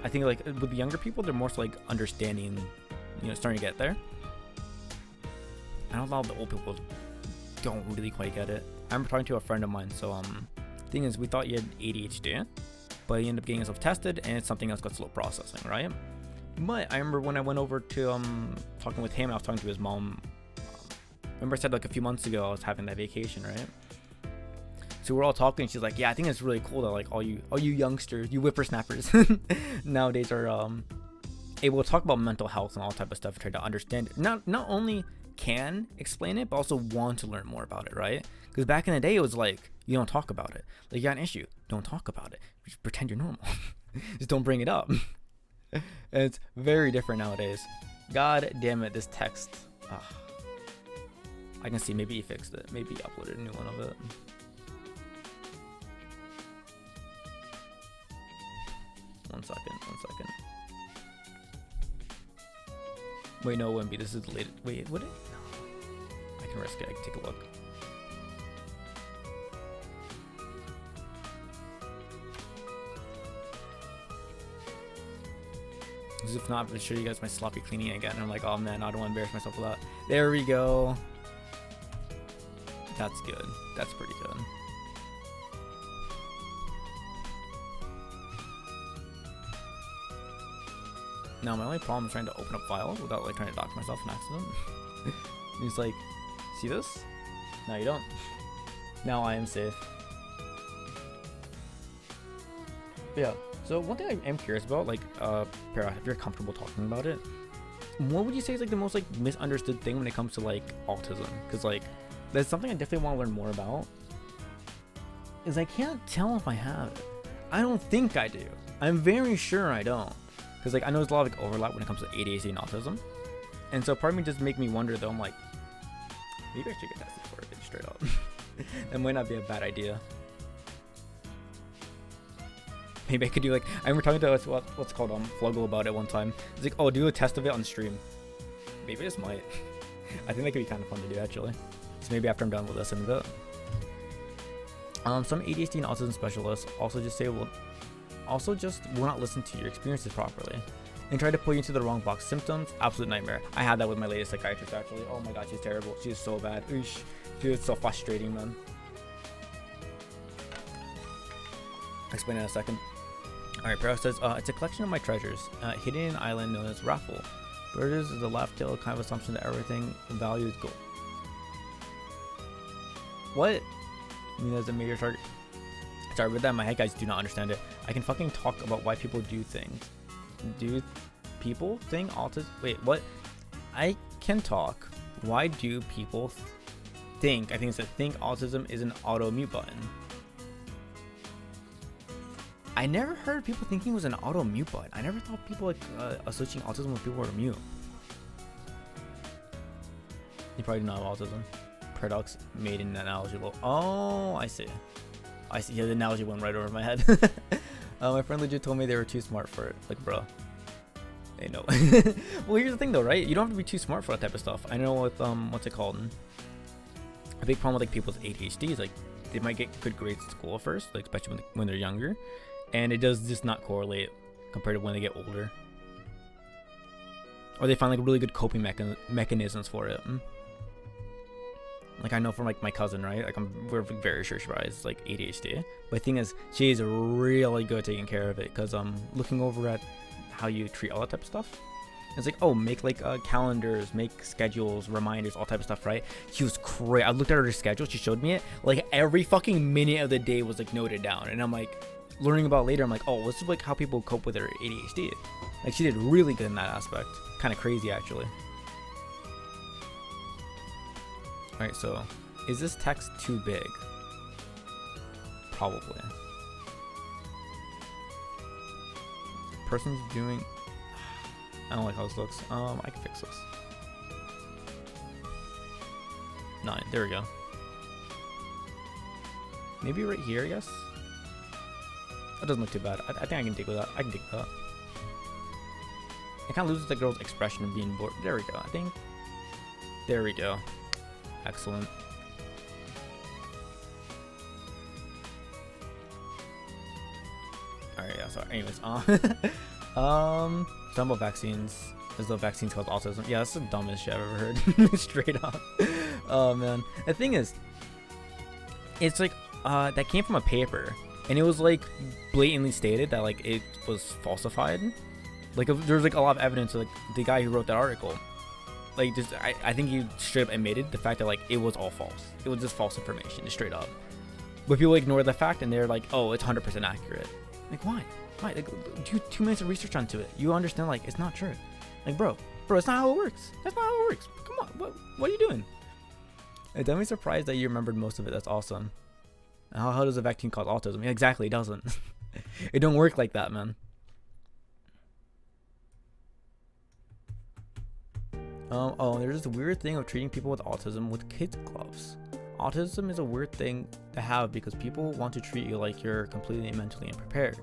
I think like with the younger people, they're more so like understanding, you know, starting to get there. I don't know, the old people don't really quite get it. I remember talking to a friend of mine. So thing is, we thought he had ADHD, but he ended up getting himself tested, and it's something else got slow processing, right? But I remember when I went over to talking with him, I was talking to his mom. Remember I said like a few months ago I was having that vacation, right? So we're all talking. She's like, "Yeah, I think it's really cool that like all you youngsters, you whippersnappers, nowadays are able to talk about mental health and all type of stuff, try to understand it. Not only can explain it, but also want to learn more about it, right? Because back in the day, it was like you don't talk about it. Like you got an issue, don't talk about it. Just pretend you're normal. Just don't bring it up." And it's very different nowadays. God damn it, this text. Ugh. I can see maybe he fixed it. Maybe he uploaded a new one of it. One second. Wait, no, it wouldn't be. This is the latest. Wait, would it? No. I can risk it. I can take a look. Because if not, I'm show you guys my sloppy cleaning again. And I'm like, oh man, I don't want to embarrass myself with that. There we go. That's good. That's pretty good. Now my only problem is trying to open up files without like trying to dox myself in accident. He's like, see this? No, you don't. Now I am safe. But yeah. So one thing I am curious about, like, Para, if you're comfortable talking about it, what would you say is like the most like misunderstood thing when it comes to like autism? Because like, that's something I definitely want to learn more about. Is I can't tell if I have it. I don't think I do. I'm very sure I don't. Because like I know there's a lot of like overlap when it comes to ADHD and autism. And so part of me just make me wonder though, I'm like, maybe I should get tested for it straight up. That might not be a bad idea. Maybe I could do like, I remember talking to what's called Fluggle about it one time. It's like, oh, do a test of it on stream. Maybe I just might. I think that could be kind of fun to do actually. So maybe after I'm done with this in a bit. Some ADHD and autism specialists also just will not listen to your experiences properly and try to put you into the wrong box. Symptoms, absolute nightmare. I had that with my latest psychiatrist actually. Oh my god, she's terrible. She's so bad. Oosh. She was so frustrating, man. I'll explain in a second. Alright, Para says, it's a collection of my treasures, hidden in an island known as Raffle. Burgess is a left tail kind of assumption that everything of value is gold. What? I mean, there's a major target. Sorry, with that, my head guys do not understand it. I can fucking talk about why people do things. Do people think autism? Wait, what? I can talk. Why do people think? I think it's a think autism is an auto mute button. I never heard people thinking it was an auto mute button. I never thought people like associating autism with people who are mute. You probably do not have autism. Paradox made an analogy. Oh, I see. Yeah, the analogy went right over my head. My friend legit told me they were too smart for it. Like, bro. Hey, no. Well, here's the thing though, right? You don't have to be too smart for that type of stuff. I know with, what's it called? A big problem with like people's ADHD is like, they might get good grades at school first, like especially when they're younger. And it does just not correlate compared to when they get older. Or they find like really good coping mechanisms for it. Like I know from like my cousin, right? Like we're very sure she probably has like ADHD. But the thing is, she's really good at taking care of it, because looking over at how you treat all that type of stuff. It's like, oh, make like calendars, make schedules, reminders, all type of stuff, right? She was crazy. I looked at her schedule. She showed me it. Like every fucking minute of the day was like noted down, and I'm like, learning about it later. I'm like, oh, this is like how people cope with their ADHD. Like she did really good in that aspect. Kind of crazy, actually. All right, so is this text too big? Probably. Person's doing. I don't like how this looks. I can fix this. 9. There we go. Maybe right here, I guess. That doesn't look too bad. I think I can dig with that. I can dig with that. It kind of loses the girl's expression of being bored. There we go. I think. There we go. Excellent. Alright, yeah, sorry. Anyways, talking about vaccines. As though vaccines cause autism. Yeah, that's the dumbest shit I've ever heard. Straight up. Oh man. The thing is, it's like that came from a paper, and it was like blatantly stated that like it was falsified. Like there's like a lot of evidence of like the guy who wrote that article. Like just I think he straight up admitted the fact that like it was all false. It was just false information, just straight up. But people ignore the fact and they're like, oh, it's 100% accurate. Like why? Why? Like, do 2 minutes of research onto it. You understand like it's not true. Like bro, it's not how it works. That's not how it works. Come on, what are you doing? I'm definitely surprised that you remembered most of it. That's awesome. How does a vaccine cause autism? Yeah, exactly, it doesn't. It don't work like that, man. Oh, there's this weird thing of treating people with autism with kids gloves. Autism is a weird thing to have because people want to treat you like you're completely mentally unprepared.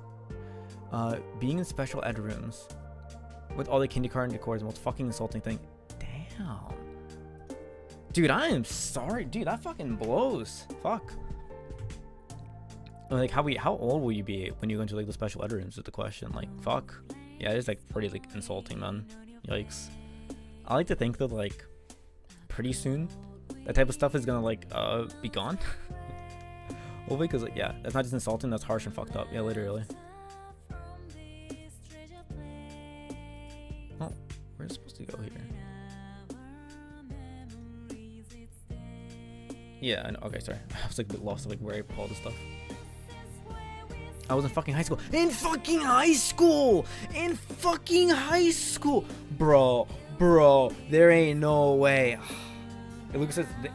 Being in special ed rooms with all the kindergarten decor is the most fucking insulting thing. Damn. Dude, I am sorry. Dude, that fucking blows. Fuck. Like, how old will you be when you go into like the special ed rooms is the question. Like, fuck. Yeah, it is like pretty like insulting, man. Yikes. I like to think that like pretty soon that type of stuff is gonna like be gone. Well, because like yeah, that's not just insulting, that's harsh and fucked up. Yeah, literally. Oh, where's it supposed to go here? Yeah, I know. Okay, sorry. I was like a bit lost of like where I put all this stuff. I was in fucking high school. In fucking high school! In fucking high school! Bro, there ain't no way. It looks like the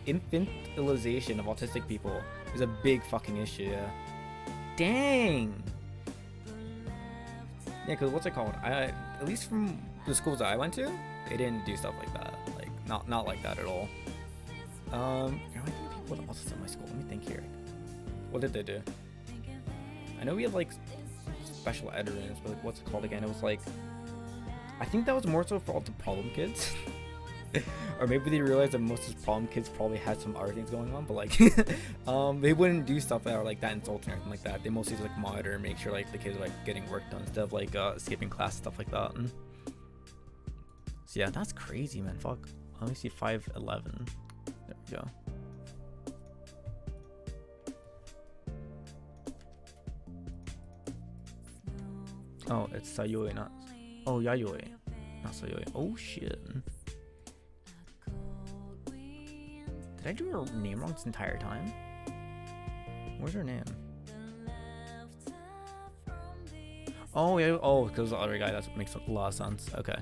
infantilization of autistic people is a big fucking issue, yeah. Dang! Yeah, because what's it called? At least from the schools that I went to, they didn't do stuff like that. Like, not like that at all. I think people with autism in my school. Let me think here. What did they do? I know we had like special ed rooms, but like, what's it called again? It was like, I think that was more so for all the problem kids. Or maybe they realized that most of the problem kids probably had some other things going on, but like they wouldn't do stuff that are like that insulting or anything like that. They mostly just like monitor and make sure like the kids are like getting work done instead of like skipping class, stuff like that. So yeah, that's crazy, man. Fuck. Let me see 511. There we go. Oh, it's Sayoi, not. Oh, Yayoi. Not Sayoi. Oh, shit. Did I do her name wrong this entire time? Where's her name? Oh, yeah. Oh, because the other guy. That makes a lot of sense. Okay.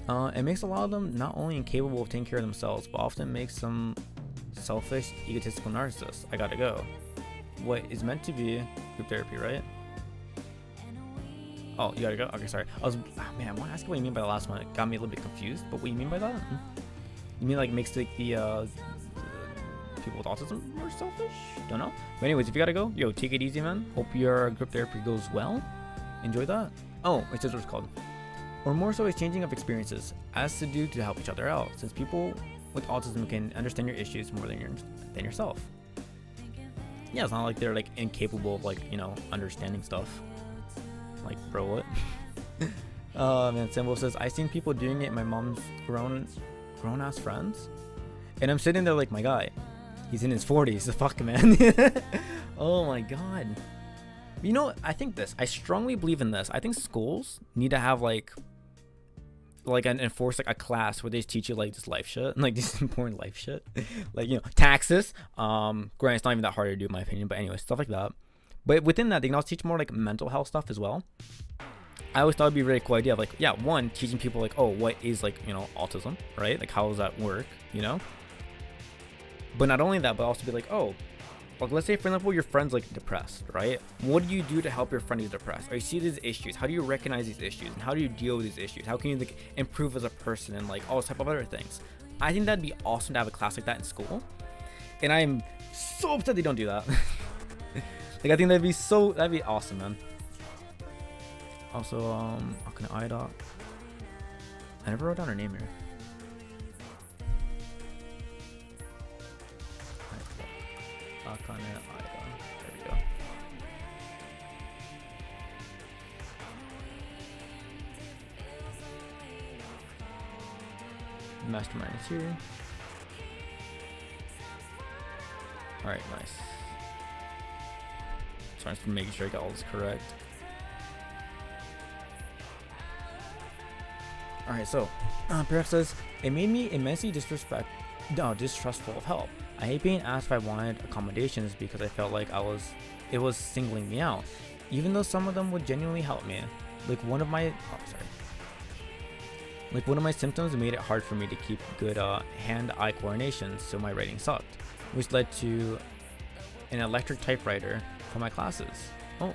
It makes a lot of them not only incapable of taking care of themselves, but often makes them selfish, egotistical narcissists. I gotta go. What is meant to be group therapy, right? Oh, you gotta go? Okay, sorry. Man, I want to ask you what you mean by the last one. It got me a little bit confused, but what you mean by that? You mean like makes the people with autism more selfish? Don't know. But anyways, if you gotta go, yo, take it easy, man. Hope your group therapy goes well. Enjoy that. Oh, it says what it's called. Or more so, exchanging of experiences as to do to help each other out, since people with autism can understand your issues more than yourself. Yeah, it's not like they're like incapable of like, you know, understanding stuff. Like, bro, what? Man, Symbol says, I've seen people doing it in my mom's grown grown-ass friends. And I'm sitting there like, my guy, he's in his 40s, the fuck, man. Oh my god. You know, I think this, I strongly believe in this. I think schools need to have like enforce like a class where they just teach you like this life shit, like this important life shit, like, you know, taxes. Granted, it's not even that hard to do in my opinion, but anyway, stuff like that. But within that, they can also teach more like mental health stuff as well. I always thought it'd be a really cool idea of like, yeah, one, teaching people like, oh, what is like, you know, autism, right? Like, how does that work, you know? But not only that, but also be like, oh, like, let's say, for example, your friend's like depressed, right? What do you do to help your friend who's depressed? Or you see these issues, how do you recognize these issues? And how do you deal with these issues? How can you like improve as a person and like all this type of other things? I think that'd be awesome to have a class like that in school. And I'm so upset they don't do that. Like, I think that'd be awesome, man. Also, Akane Aida. I never wrote down her name here. Akane Aida. There we go. Mastermind is here. Alright, nice. So I'm just making sure I got all this correct. Alright, so Paradox says, it made me immensely distrustful of help. I hate being asked if I wanted accommodations because I felt like it was singling me out, even though some of them would genuinely help me. Like one of my symptoms made it hard for me to keep good hand-eye coordination, so my writing sucked, which led to an electric typewriter for my classes. Oh.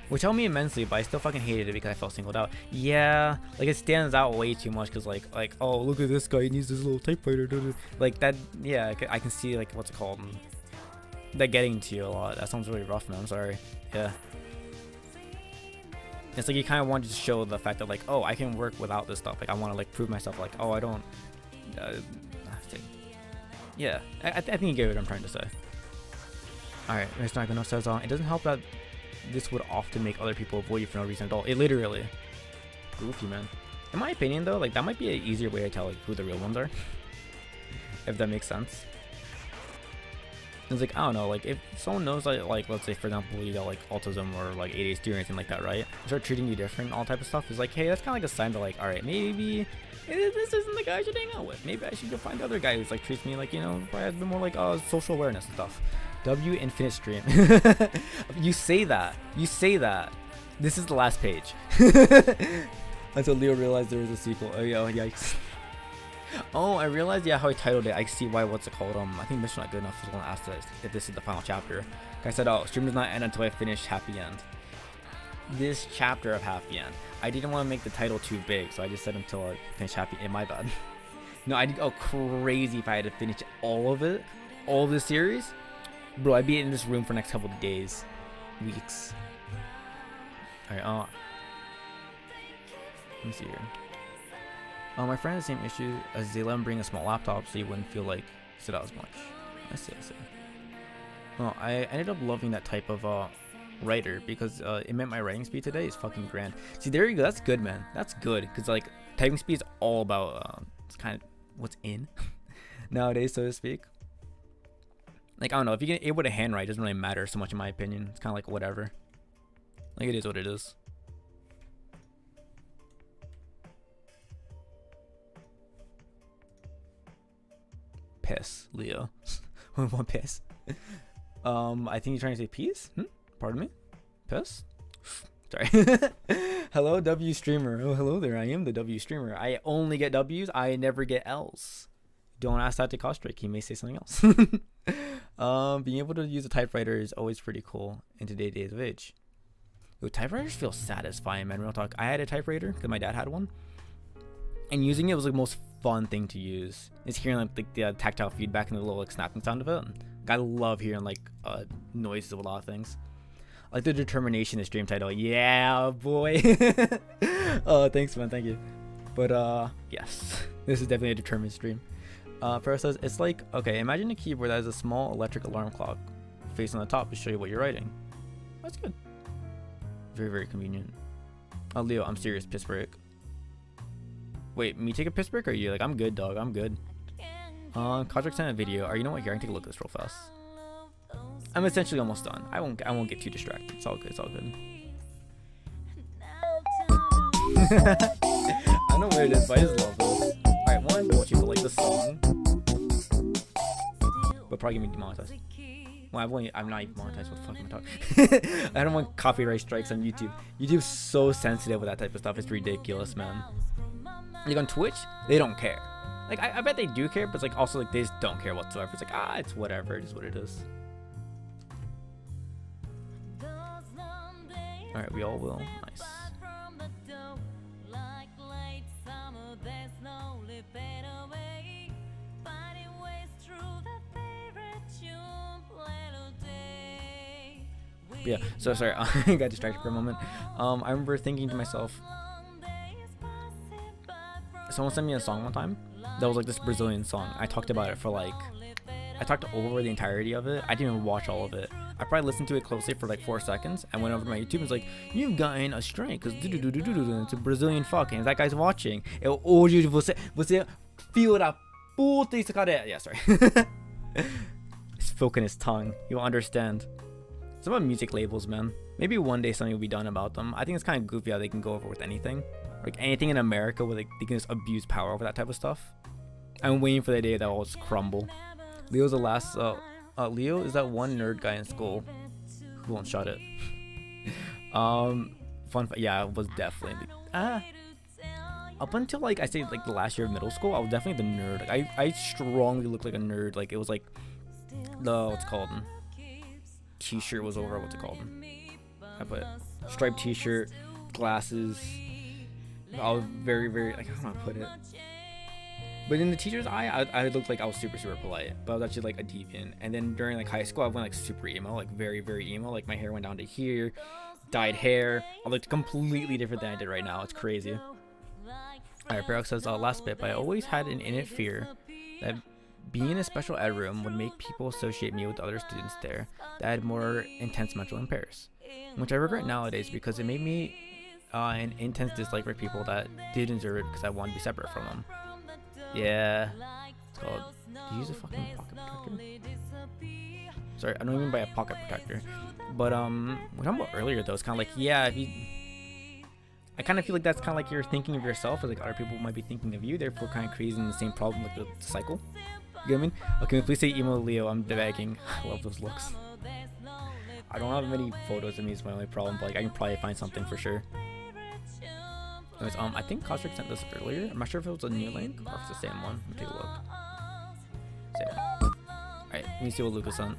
Which helped me immensely, but I still fucking hated it because I felt singled out. Yeah, like it stands out way too much because like oh, look at this guy, he needs this little typewriter. Like that, yeah, I can see like what's it called, that getting to you a lot. That sounds really rough, man. I'm sorry. Yeah. It's like you kind of want to show the fact that like, oh, I can work without this stuff. Like I want to like prove myself. Like, oh, I don't. Yeah, I think you get what I'm trying to say. All right, Mr. Nagano says, it doesn't help that this would often make other people avoid you for no reason at all. It literally. Goofy, man. In my opinion, though, like that might be an easier way to tell like who the real ones are. If that makes sense. It's like, I don't know, like if someone knows like let's say for example you got like autism or like ADHD or anything like that, right? Start treating you different, all type of stuff. It's like, hey, that's kind of like a sign to like, all right, maybe this isn't the guy I should hang out with. Maybe I should go find the other guy who's like treats me like, you know, probably has a bit more like social awareness and stuff. W infinite stream. You say that. This is the last page. Until Leo realized there was a sequel. Oh yeah, yikes. Oh, I realized, yeah, how I titled it. I see why, what's it called? I think Mission Not Good Enough was the one that asked us if this is the final chapter. I said, oh, stream does not end until I finish Happy End. This chapter of Happy End. I didn't want to make the title too big, so I just said until I finish Happy End. My bad. No, I'd go crazy if I had to finish all of it. All of this series. Bro, I'd be in this room for the next couple of days. Weeks. Alright, let me see here. My friend had the same issue as they let him bring a small laptop so he wouldn't feel like sit out as much. I see. Well, I ended up loving that type of writer because it meant my writing speed today is fucking grand. See, there you go. That's good, man. That's good because like typing speed is all about it's kind of what's in nowadays, so to speak. Like, I don't know, if you're able to handwrite, it doesn't really matter so much in my opinion. It's kind of like whatever. Like, it is what it is. Piss, Leo. What piss? I think you're trying to say peace? Pardon me? Piss? Sorry. Hello, W streamer. Oh, hello there. I am the W streamer. I only get W's. I never get L's. Don't ask that to Kostrike. He may say something else. Being able to use a typewriter is always pretty cool in today's days of age. Yo, typewriters feel satisfying, man. Real talk. I had a typewriter because my dad had one, and using it was like the most fun thing to use. Is hearing like the tactile feedback and the little like snapping sound of it. I love hearing like noises of a lot of things. Like the determination, the stream title. Yeah, boy. Oh, thanks, man. Thank you. But yes, this is definitely a determined stream. Farrah says, it's like, okay, imagine a keyboard that has a small electric alarm clock face on the top to show you what you're writing. That's good. Very, very convenient. Oh, Leo, I'm serious, piss break. Wait, me take a piss break or you? Like, I'm good, dog. I'm good. Kodrick sent a video. Are you know what? Here, I can take a look at this real fast. I'm essentially almost done. I won't get too distracted. It's all good. It's all good. I don't know where it is, but I just love this. Alright, one, I want you to like the song. But probably get me demonetized. Well, I'm not even monetized. What the fuck am I talking? I don't want copyright strikes on YouTube. YouTube's so sensitive with that type of stuff. It's ridiculous, man. Like on Twitch, they don't care. Like I bet they do care, but it's like also like they just don't care whatsoever. It's like it's whatever. It is what it is. All right, we all will. Nice. Yeah, so sorry, I got distracted for a moment. I remember thinking to myself, someone sent me a song one time that was like this Brazilian song. I talked about it for like, I talked over the entirety of it. I didn't even watch all of it. I probably listened to it closely for like 4 seconds and went over to my YouTube and was like, you've gotten a strength because it's a Brazilian fuck and that guy's watching. Hoje você fio da puta isso cadê? Yeah, sorry. Spoke in his tongue. You'll understand. Some of music labels, man. Maybe one day something will be done about them. I think it's kind of goofy how they can go over with anything. Like anything in America where they can just abuse power over that type of stuff. I'm waiting for the day that will just crumble. Leo's the last. Leo is that one nerd guy in school who won't shut it. Yeah, it was definitely. Up until like I say like the last year of middle school, I was definitely the nerd. Like, I strongly looked like a nerd. Like it was like the what's it called. T-shirt was over. What's it called? I put striped T-shirt, glasses. I was very like I don't know how to put it. But in the teacher's eye, I looked like I was super polite, but I was actually like a deviant. And then during like high school, I went like super emo, like very emo. Like my hair went down to here, dyed hair. I looked completely different than I did right now. It's crazy. Alright, Paradox says last bit, but I always had an innate fear that being in a special ed room would make people associate me with other students there that had more intense mental impairs, which I regret nowadays because it made me an intense dislike for people that did deserve it because I wanted to be separate from them. Yeah, it's called. Do you use a fucking pocket protector? Sorry, I don't even buy a pocket protector. But what I'm talking about earlier though, it's kind of like if you. I kind of feel like that's kind of like you're thinking of yourself as like other people might be thinking of you, therefore kind of creating the same problem, like the cycle. You know what I mean? Okay, please say emo Leo. I'm begging. I love those looks. I don't have many photos of me. Is my only problem, but like I can probably find something for sure. Anyways, I think Kostrick sent this earlier. I'm not sure if it was a new link or if it's the same one. Let me take a look. Same one. Alright, let me see what Lucas sent.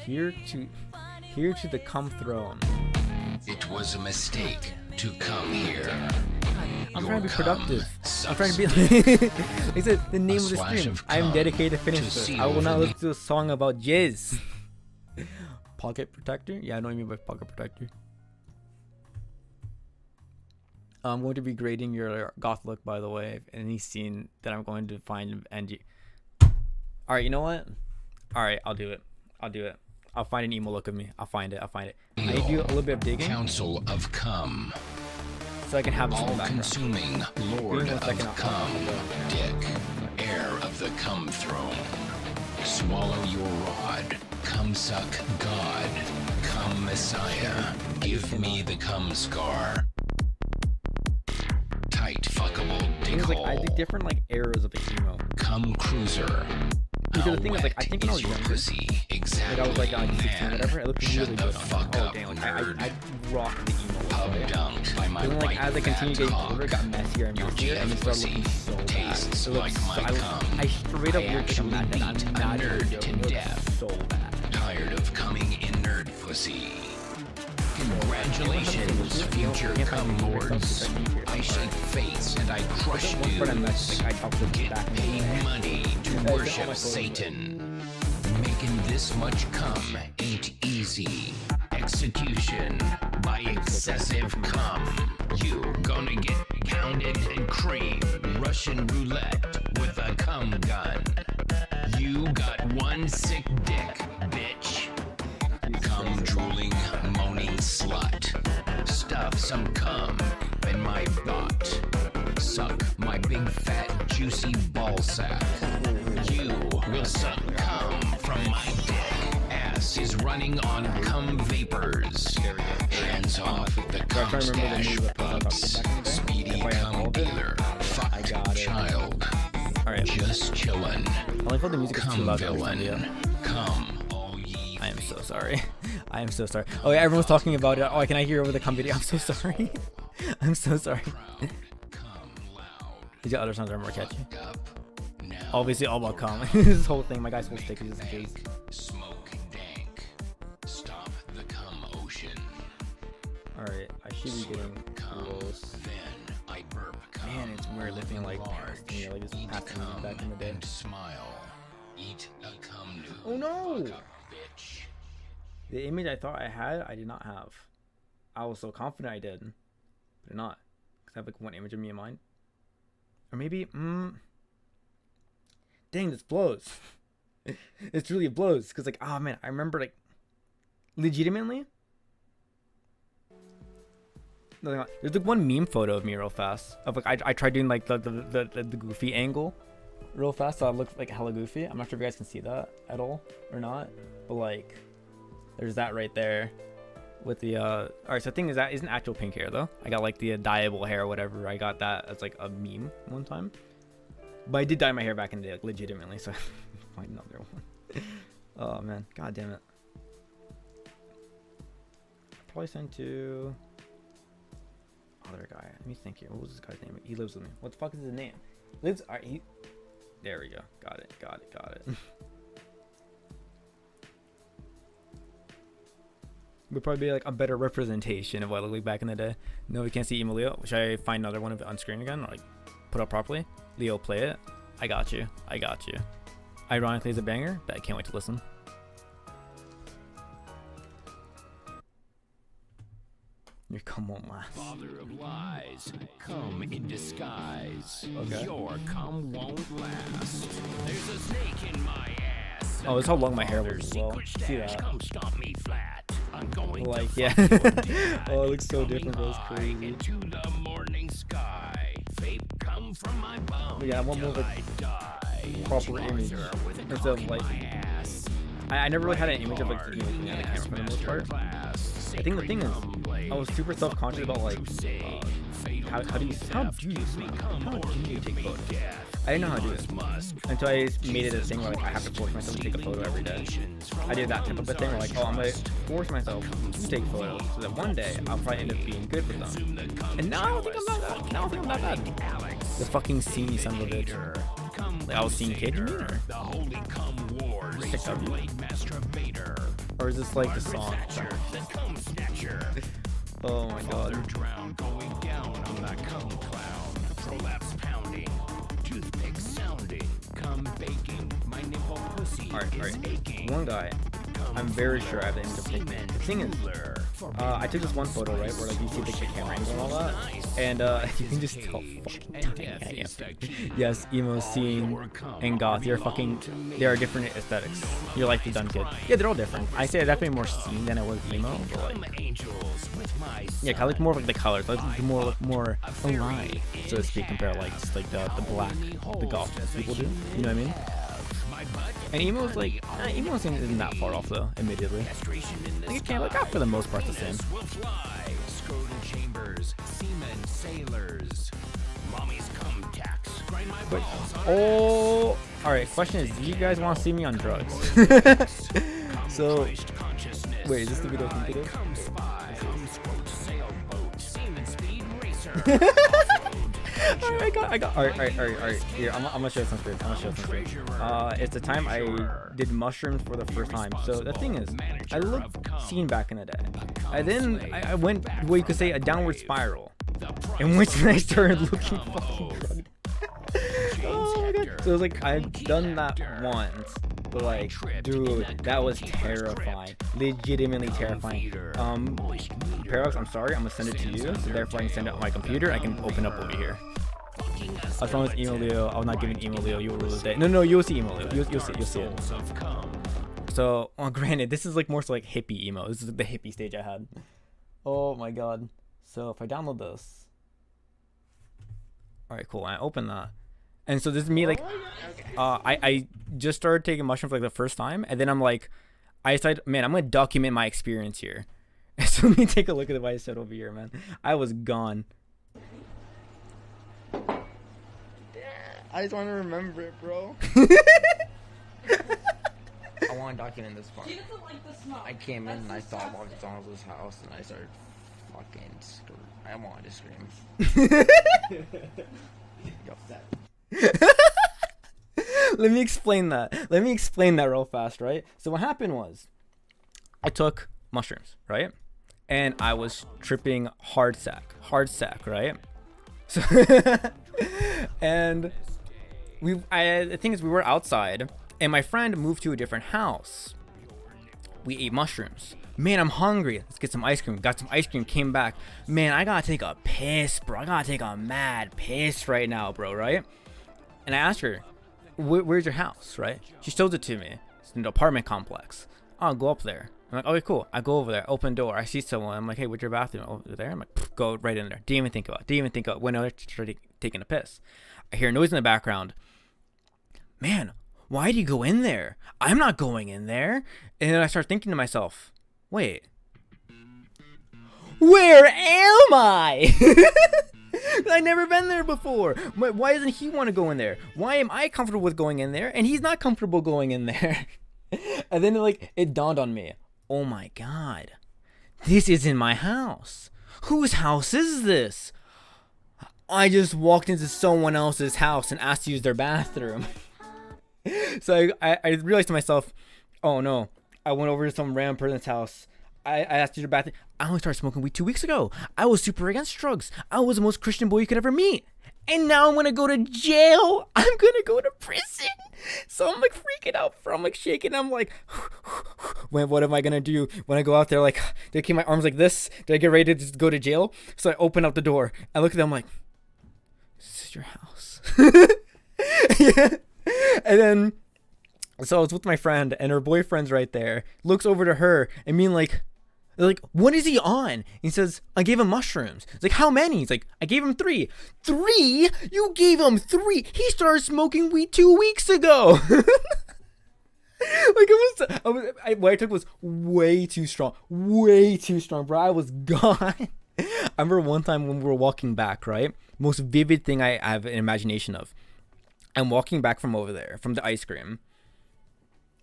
Here to the come throne. It was a mistake to come here. I'm trying to be productive. I'm trying to be like I said, the name of the stream. I am dedicated to finish this. I will not listen to a song about jizz. Pocket protector? Yeah, I know what you mean by pocket protector. I'm going to be grading your goth look, by the way, in any scene that I'm going to find and Alright, you know what? Alright, I'll do it. I'll find an emo look of me. I'll find it. I do a little bit of digging. Council of Cum. So I can have all-consuming Lord of Cum, Dick, heir of the Cum throne. Swallow your rod, cum suck God, cum Messiah. Give me the cum scar. Tight fuckable dick hole. Like, I did different like eras of the emo. Cum cruiser. Because the thing is, like, I think when I was younger, exactly, like I was like 16 or whatever, it looked really Shut good. the fuck Oh up, damn, like nerd. I rocked the emo. Pub dunked by my But then, like, white as I continued getting older, it got messier and Your messier, and it started looking so bad. tastes It looked like so, my cum. I straight up I looked like I'm not, actually I'm beat not a even nerd joking. to It looked death. so bad. Tired of coming in nerd pussy. Congratulations, future cum lords. I shake fates and I crush One friend I met, dudes. like, I talked to Get back in the day. paid money to all my worship photos, Satan. Making this much cum ain't easy. Execution by excessive cum. You gonna get pounded and creamed. Russian roulette with a cum gun. You got one sick dick, bitch. Cum drooling, moaning slut. some cum in my butt. Suck my big fat juicy ball sack. You will suck cum from my dick. Ass is running on cum vapors. Hands off the cum stash pups. Speedy cum dealer. Fuck child. Alright. Just chillin'. I like how the music is too Cum loud. villain. Come, all ye. I am so sorry. I am so sorry. Oh yeah, everyone's talking about it. Oh, can I hear over the cum video? I'm so sorry. I'm so sorry. These other songs are more catchy. Obviously all about cum. This whole thing, my guy's whole stick is just his. Smoke dank. Stop the cum ocean. Alright, I should be getting close. Then I burp cum. Man, it's weird lifting like you know, like just passing me back in the day. And smile. Eat a cum noodle. Oh no! Bitch. The image I thought I had, I did not have. I was so confident I did, but did not. Cause I have like one image of me in mind. Or maybe, dang, this blows. It's really blows. Cause like, oh man, I remember like, legitimately. There's like one meme photo of me real fast. Of like, I tried doing like the goofy angle, real fast, so I looked like hella goofy. I'm not sure if you guys can see that at all or not, but like, there's that right there. With the alright, so the thing is that isn't actual pink hair though. I got like the dyeable hair or whatever. I got that as like a meme one time, but I did dye my hair back in the day, like legitimately. So find another one. Oh man, god damn it. Probably sent to other guy. Let me think here. What was this guy's name? He lives with me. What the fuck is his name? Lives. Alright, he. There we go. Got it. Got it. Got it. Would probably be like a better representation of what I looked like back in the day. No, we can't see Emo Leo. Should I find another one of it on screen again, or like put up properly? Leo, play it. I got you. I got you. Ironically, it's a banger, but I can't wait to listen. Your cum won't last. Father of lies, come in disguise. Okay. Your cum won't last. There's a snake in my ass. Oh, that's how long my hair was as well. Secret See stash, that? come stomp me flat. I'm going Like, to yeah. fuck your dad. Oh, it looks so Coming different, bro. It's high crazy. into the morning sky. Vape come from my bum. But yeah, I want more of a till I die. proper image With a instead cock of in like. my ass. I never really had an image of like you know, looking at the camera for the most part. I think the thing is, I was super self-conscious about like how do you take photos? I didn't know how to do it until I made it a thing where like I have to force myself to take a photo every day. I did that type of a thing where like, oh, I'm gonna force myself to take photos so that one day I'll probably end up being good with them. And now I don't think I'm that bad. Now I think I'm that bad. The fucking see me son of a bitch. Like I was seeing kids in here. Or is this like the song? Oh my god. Going down on that cum cloud. Prolapse pounding. Toothpick sounding. Cum baking. My nipple pussy is aching. One guy, I'm very sure I have the image of him. The thing is, I took this one photo, right, where like you see the camera angle and all that, and you can just tell fucking tiny I am. Yes, emo, scene, and goth, they are different aesthetics. Your life is done kid. Yeah, they're all different. I say definitely more scene than I was emo, but like, yeah, I like more of like the colors, like more aligned, so to speak, compared to like just like the black, the goth people do. You know what I mean? And emo's like, emo isn't that far off though, admittedly. I think it can, like, for the most part, the same. But, oh, alright, question is, do you guys want to see me on drugs? So, wait, is this the video computer? Alright, here, I'm gonna show you some screens. It's the time I did mushrooms for the first time. So the thing is, I looked seen back in the day. I went, what you could say, a downward spiral. In which I started looking fucking drugged. Oh my god. So it was like, I've done that once. But like, dude, that was terrifying. Legitimately terrifying. Paradox, I'm sorry, I'm gonna send it to you. So therefore I can send it on my computer. I can open up over here. As long as Emo Leo, I was not giving Emo Leo, you will rule the day. No, you'll see Emo Leo. You'll see it. So, well, granted, this is like more so like hippie emo. This is the hippie stage I had. Oh my god. So if I download this, all right, cool. I open that, and so this is me like, I just started taking mushrooms like the first time, and then I'm like, I decided, man, I'm gonna document my experience here. So let me take a look at what I said over here, man. I was gone. I just want to remember it, bro. I want to document this part. I came in and I saw McDonald's house and I started fucking I wanted to scream. Let me explain that. Let me explain that real fast, right? So what happened was, I took mushrooms, right? And I was tripping hard sack, right? So and the thing is, we were outside, and my friend moved to a different house. We ate mushrooms. Man, I'm hungry. Let's get some ice cream. Got some ice cream, came back. Man, I gotta take a piss, bro. I gotta take a mad piss right now, bro, right? And I asked her, where's your house, right? She shows it to me. It's an apartment complex. I'll go up there. I'm like, okay, cool. I go over there, open door. I see someone. I'm like, hey, where's your bathroom? Over there? I'm like, go right in there. Didn't even think about it. Went over there, taking a piss. I hear noise in the background. Man, why do you go in there? I'm not going in there. And then I start thinking to myself, wait, where am I? I've never been there before. Why doesn't he want to go in there? Why am I comfortable with going in there and he's not comfortable going in there? And then it dawned on me, oh my god, this isn't my house. Whose house is this? I just walked into someone else's house and asked to use their bathroom. So I realized to myself, oh no, I went over to some random person's house. I asked to use their bathroom. I only started smoking weed 2 weeks ago. I was super against drugs. I was the most Christian boy you could ever meet. And now I'm going to go to jail. I'm going to go to prison. So I'm like freaking out. I'm like shaking. I'm like, what am I going to do when I go out there? Like, do I keep my arms like this? Do I get ready to just go to jail? So I open up the door. I look at them like, this is your house. Yeah. And then, so I was with my friend and her boyfriend's right there. Looks over to her and being like, they're like, what is he on? He says, I gave him mushrooms. It's like, how many? He's like, I gave him 3. 3? You gave him 3? He started smoking weed 2 weeks ago. Like what I took was way too strong, bro. I was gone. I remember one time when we were walking back, right? Most vivid thing I have an imagination of. I'm walking back from over there, from the ice cream.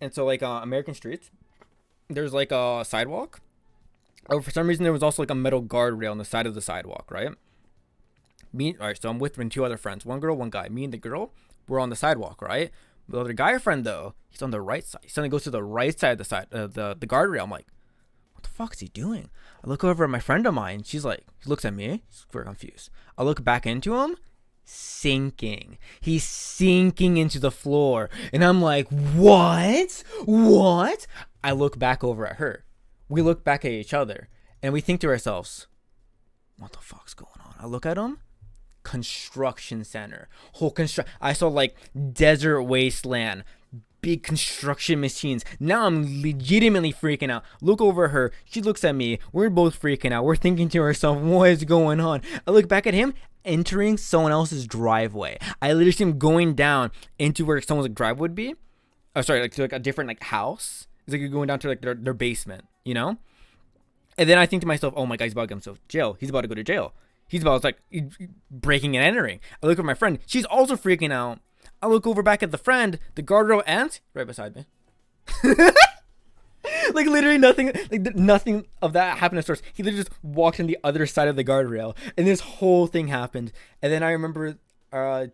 And so like American Streets, there's like a sidewalk. Oh, for some reason there was also like a metal guardrail on the side of the sidewalk, right? Alright, so I'm with 2 other friends, 1 girl, 1 guy. Me and the girl, we're on the sidewalk, right? The other guy friend though, he's on the right side. He suddenly goes to the right side of the guardrail. I'm like, what the fuck is he doing? I look over at my friend of mine. She's like, he looks at me. He's very confused. I look back into him. Sinking. He's sinking into the floor. And I'm like, what? I look back over at her. We look back at each other. And we think to ourselves, what the fuck's going on? I look at him. Construction center. I saw like desert wasteland. Big construction machines. Now I'm legitimately freaking out. Look over her. She looks at me. We're both freaking out. We're thinking to ourselves, what is going on? I look back at him, entering someone else's driveway. I literally see him going down into where someone's like drive would be. Oh, sorry, like to like a different like house. It's like you're going down to like their basement, you know? And then I think to myself, oh my god, he's about to go to jail. He's about to go to jail. He's about to like breaking and entering. I look at my friend. She's also freaking out. I look over back at the friend, the guardrail ant right beside me. Like literally nothing of that happened at first. He literally just walked on the other side of the guardrail, and this whole thing happened. And then I remember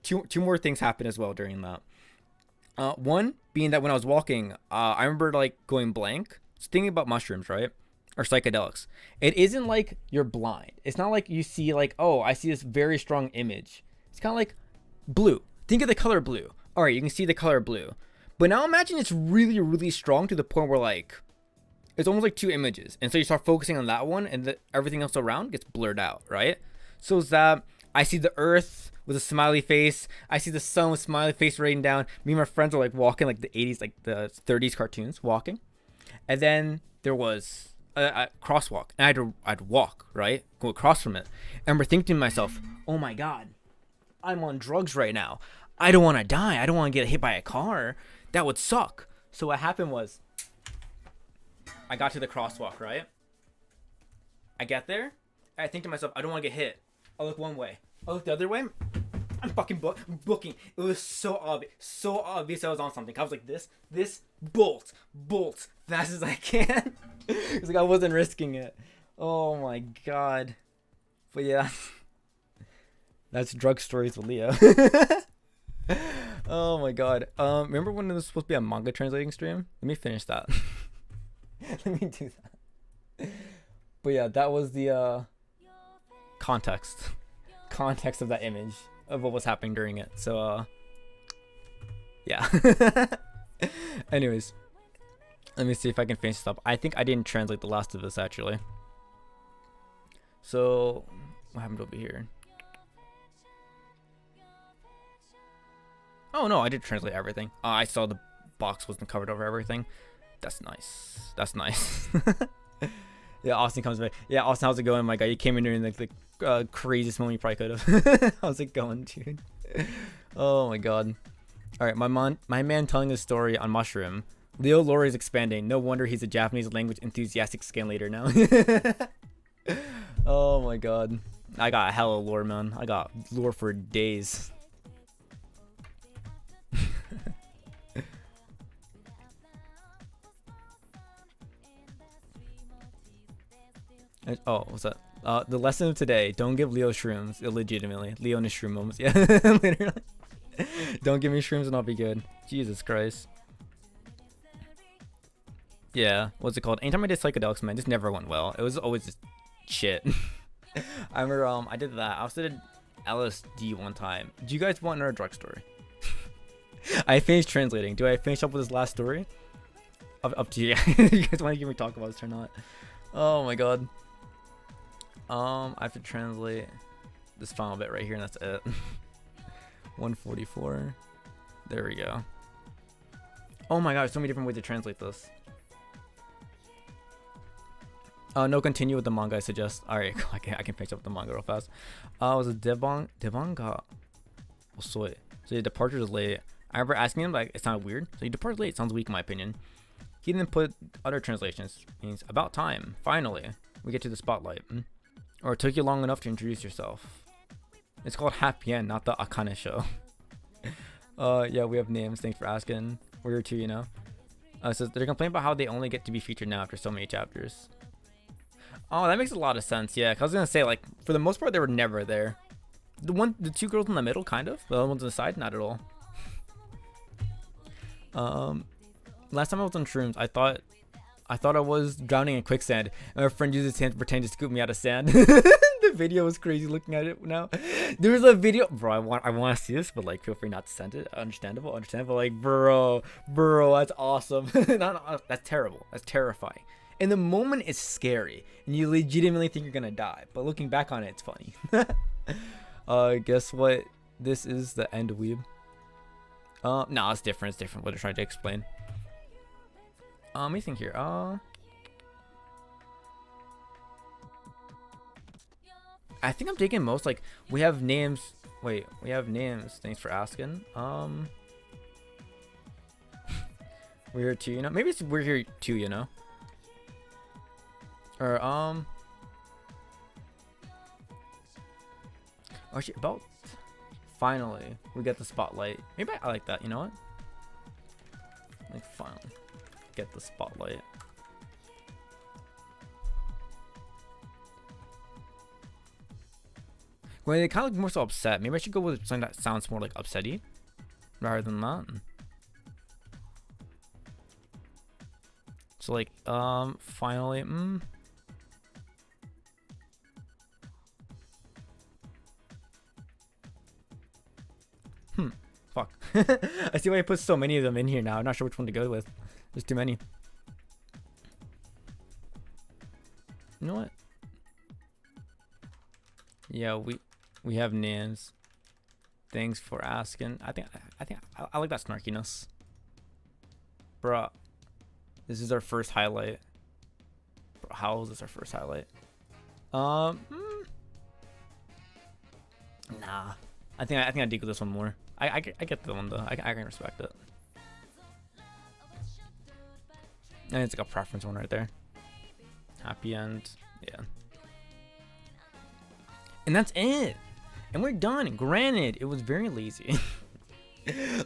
two more things happened as well during that. One being that when I was walking, I remember like going blank, just thinking about mushrooms, right? Or psychedelics. It isn't like you're blind. It's not like you see like, oh, I see this very strong image. It's kind of like blue. Think of the color blue. All right, you can see the color blue. But now imagine it's really, really strong to the point where like, it's almost like 2 images. And so you start focusing on that one and everything else around gets blurred out, right? So it's that I see the earth with a smiley face. I see the sun with smiley face raining down. Me and my friends are like walking like the 80s, like the 30s cartoons walking. And then there was crosswalk, and I'd walk, right, go across from it, and we're thinking to myself, oh my god, I'm on drugs right now. I don't want to die. I don't want to get hit by a car. That would suck. So what happened was, I got to the crosswalk, right? I get there, and I think to myself, I don't want to get hit. I look one way. I look the other way. I'm fucking booking. It was so obvious I was on something. I was like, this, bolt, fast as I can. It's like I wasn't risking it. Oh my god. But yeah, that's drug stories with Leo. Oh my god. Remember when it was supposed to be a manga translating stream? Let me finish that. Let me do that. But yeah, that was the context of that image of what was happening during it. So yeah. Anyways, let me see if I can finish this up. I think I didn't translate The Last of Us actually. So what happened over here? Oh no, I did translate everything. I saw the box wasn't covered over everything. That's nice. That's nice. Yeah, Austin comes back. Yeah, Austin, how's it going, my guy? You came in during the craziest moment you probably could have. How's it going, dude? Oh my god. All right, my man telling a story on Mushroom. Leo lore is expanding. No wonder he's a Japanese language enthusiastic scan leader now. Oh my god. I got hella lore, man. I got lore for days. Oh, what's that? The lesson of today: don't give Leo shrooms. Illegitimately, Leo in his shroom moments. Yeah, literally. Don't give me shrooms and I'll be good. Jesus Christ. Yeah, what's it called? Anytime I did psychedelics, man, this never went well. It was always just shit. I remember I did that. I also did LSD one time. Do you guys want another drug story? I finished translating. Do I finish up with this last story? Up to you. You guys want to hear me talk about this or not? Oh my god. I have to translate this final bit right here, and that's it. 144. There we go. Oh my god, there's so many different ways to translate this. No, continue with the manga, I suggest. Alright, I can finish up the manga real fast. Was a Devanga Osoi. So your departure is late. I remember asking him, like, it sounded weird. So you departed late, sounds weak in my opinion. He didn't put other translations. Means about time. Finally, we get to the spotlight. Or it took you long enough to introduce yourself. It's called Happy End, not the Akane show. Yeah, we have names. Thanks for asking. We're here too, you know. So they're complaining about how they only get to be featured now after so many chapters. Oh, that makes a lot of sense. Yeah, 'cause I was gonna say, like, for the most part, they were never there. The two girls in the middle, kind of. The other ones on the side, not at all. Last time I was on shrooms, I thought I was drowning in quicksand, and my friend used his hand to pretend to scoop me out of sand. The video was crazy looking at it now. There was a video, bro. I want to see this, but like, feel free not to send it. Understandable. Like, bro, that's awesome. That's terrible. That's terrifying. In the moment, it's scary, and you legitimately think you're gonna die. But looking back on it, it's funny. Guess what? This is the end of Weeb. No, it's different. It's different. What they're trying to explain. Let me think here. I think I'm taking most, like, we have names. Wait, we have names. Thanks for asking. We're here too, you know. Maybe it's we're here too, you know. Or actually, about finally we get the spotlight. Maybe I like that. You know what? Like, finally get the spotlight. Well, they kind of look more so upset. Maybe I should go with something that sounds more like upsetty rather than that. So like, finally, fuck. I see why I put so many of them in here now. I'm not sure which one to go with. There's too many. You know what? Yeah, we have names. Thanks for asking. I think I like that snarkiness. Bruh. This is our first highlight. how is this our first highlight? Nah. I think I dig with this one more. I get the one though. I can respect it. And it's like a preference one right there. Happy end. Yeah. And that's it. And we're done. Granted, it was very lazy.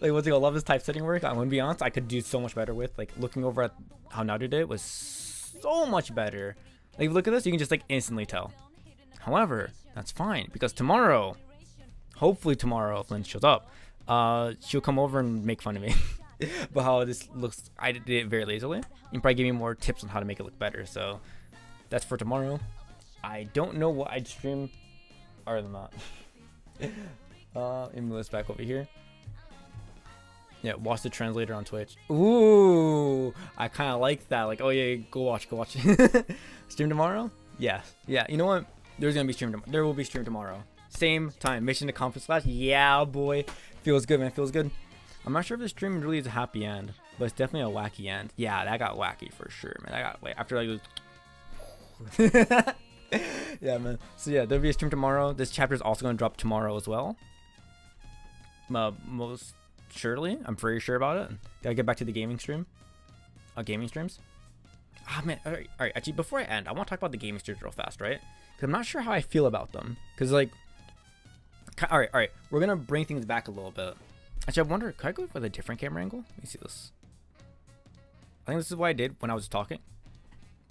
Like, what's it called? Love this typesetting work. I'm gonna be honest, I could do so much better with. Like, looking over at how Naruto did it was so much better. Like, look at this, you can just like instantly tell. However, that's fine because tomorrow, hopefully tomorrow, if Lynn shows up, she'll come over and make fun of me. But how this looks, I did it very lazily. And probably give me more tips on how to make it look better. So that's for tomorrow. I don't know what I'd stream other than that. Let me move this back over here. Yeah, watch the translator on Twitch. Ooh, I kind of like that. Like, oh yeah, go watch. Stream tomorrow? Yes. Yeah, you know what? There's gonna be stream tomorrow. There will be stream tomorrow. Same time. Mission to Conference Class. Yeah, boy. Feels good, man. Feels good. I'm not sure if the stream really is a happy end, but it's definitely a wacky end. Yeah, that got wacky for sure, man. That got like after like. Yeah, man. So yeah, there'll be a stream tomorrow. This chapter is also gonna drop tomorrow as well. Most surely, I'm pretty sure about it. Gotta get back to the gaming stream. Gaming streams. Ah, man. All right. Actually, before I end, I want to talk about the gaming streams real fast, right? Because I'm not sure how I feel about them. Because like, all right. We're gonna bring things back a little bit. Actually, I wonder, could I go with a different camera angle? Let me see this. I think this is what I did when I was talking.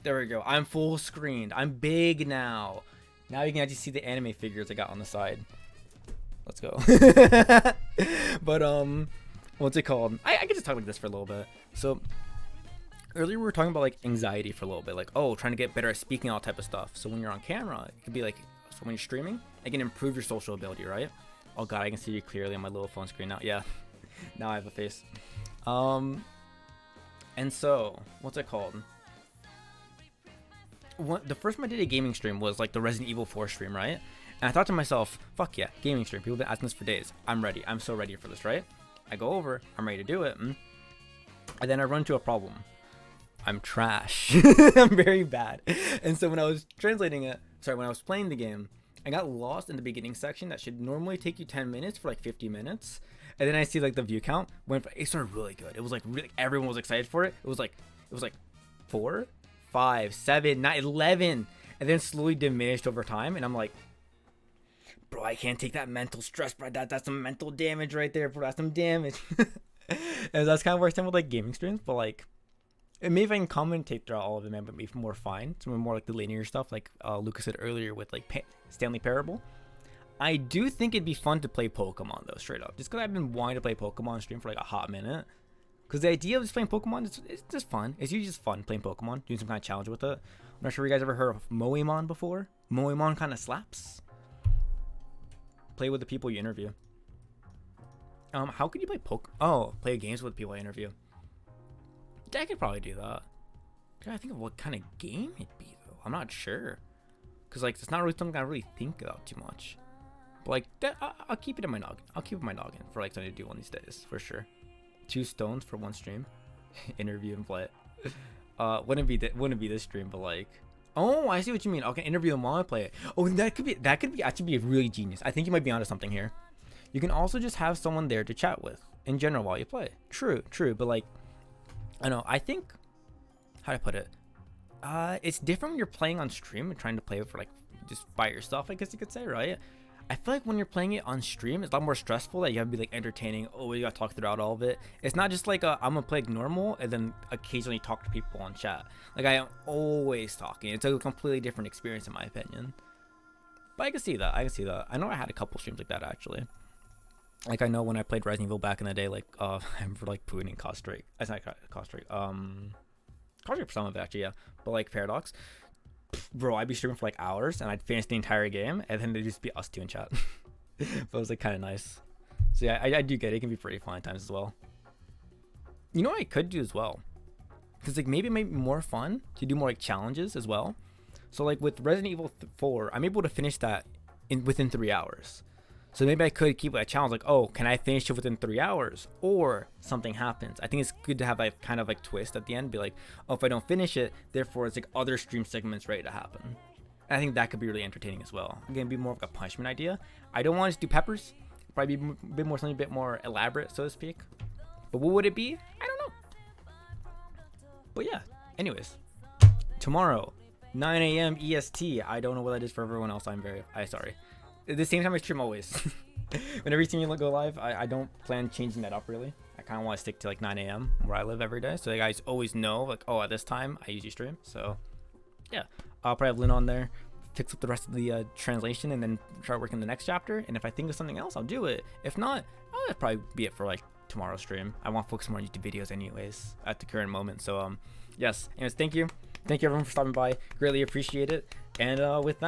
There we go. I'm full screened. I'm big now. Now you can actually see the anime figures I got on the side. Let's go. But what's it called? I can just talk like this for a little bit. So earlier we were talking about like anxiety for a little bit, like, oh, trying to get better at speaking, all type of stuff. So when you're on camera, it could be like, so when you're streaming, it can improve your social ability, right? Oh god, I can see you clearly on my little phone screen now. Yeah. Now I have a face. And so what's it called? The first time I did a gaming stream was like the Resident Evil 4 stream, right? And I thought to myself, fuck yeah, gaming stream. People have been asking this for days. I'm ready. I'm so ready for this, right? I go over. I'm ready to do it. And then I run into a problem. I'm trash. I'm very bad. And so when I was when I was playing the game, I got lost in the beginning section that should normally take you 10 minutes for like 50 minutes. And then I see like the view count. It started really good. It was like really, everyone was excited for it. It was like 4, 5, 7, 9, 11. And then slowly diminished over time. And I'm like, bro, I can't take that mental stress, bro. That's some mental damage right there, bro. That's some damage. And that's kind of where I stand with like gaming streams, but like, maybe if I can commentate throughout all of them, but maybe more fine. Some more like the linear stuff, like Lucas said earlier with like Stanley Parable. I do think it'd be fun to play Pokemon though, straight up. Just because I've been wanting to play Pokemon stream for like a hot minute. Because the idea of just playing Pokemon, it's just fun. It's usually just fun playing Pokemon, doing some kind of challenge with it. I'm not sure if you guys ever heard of Moemon before. Moemon kind of slaps. Play with the people you interview. How could you play play games with people I interview? I could probably do that. I think of what kind of game it'd be though. I'm not sure, cause like it's not really something I really think about too much. But like that, I'll keep it in my noggin. I'll keep it in my noggin for like something to do one of these days for sure. 2 stones for one stream, interview and play it. Wouldn't be this stream, but like, oh, I see what you mean. Okay, interview them while I play it. Oh, that could be actually be really genius. I think you might be onto something here. You can also just have someone there to chat with in general while you play. True, but like, I know. I think, how do I put it? It's different when you're playing on stream and trying to play it for like just by yourself, I guess you could say, right? I feel like when you're playing it on stream, it's a lot more stressful. That you have to be like entertaining. Oh, you gotta talk throughout all of it. It's not just like I'm gonna play like normal and then occasionally talk to people on chat. Like I am always talking. It's a completely different experience in my opinion. But I can see that. I know I had a couple streams like that actually. Like I know when I played Resident Evil back in the day, like I remember like Putin and Kostrake. It's not Kostrake. Kostrake for some of it actually, yeah. But like Paradox, bro, I'd be streaming for like hours and I'd finish the entire game and then it'd just be us two in chat. But it was like kind of nice. So yeah, I do get it. It can be pretty fun at times as well. You know what I could do as well? Because like maybe it might be more fun to do more like challenges as well. So like with Resident Evil 4, I'm able to finish that within 3 hours. So maybe I could keep a challenge like, oh, can I finish it within 3 hours, or something happens. I think it's good to have like kind of like twist at the end, be like, oh, if I don't finish it, therefore it's like other stream segments ready to happen. And I think that could be really entertaining as well. Again, be more of like a punishment idea. I don't want to do peppers. Probably be a bit more, something a bit more elaborate, so to speak. But what would it be? I don't know. But yeah, anyways, tomorrow, 9 a.m. EST. I don't know what that is for everyone else. I'm sorry. At the same time I stream always. Whenever you see me go live, I don't plan changing that up really. I kind of want to stick to like 9 a.m. where I live every day, so you guys always know like, oh, at this time I usually stream. So yeah, I'll probably have Lynn on there, fix up the rest of the translation, and then start working the next chapter. And if I think of something else, I'll do it. If not, that'll probably be it for like tomorrow's stream. I want to focus more on YouTube videos anyways at the current moment. So yes, anyways, thank you everyone for stopping by. Greatly appreciate it. And with that,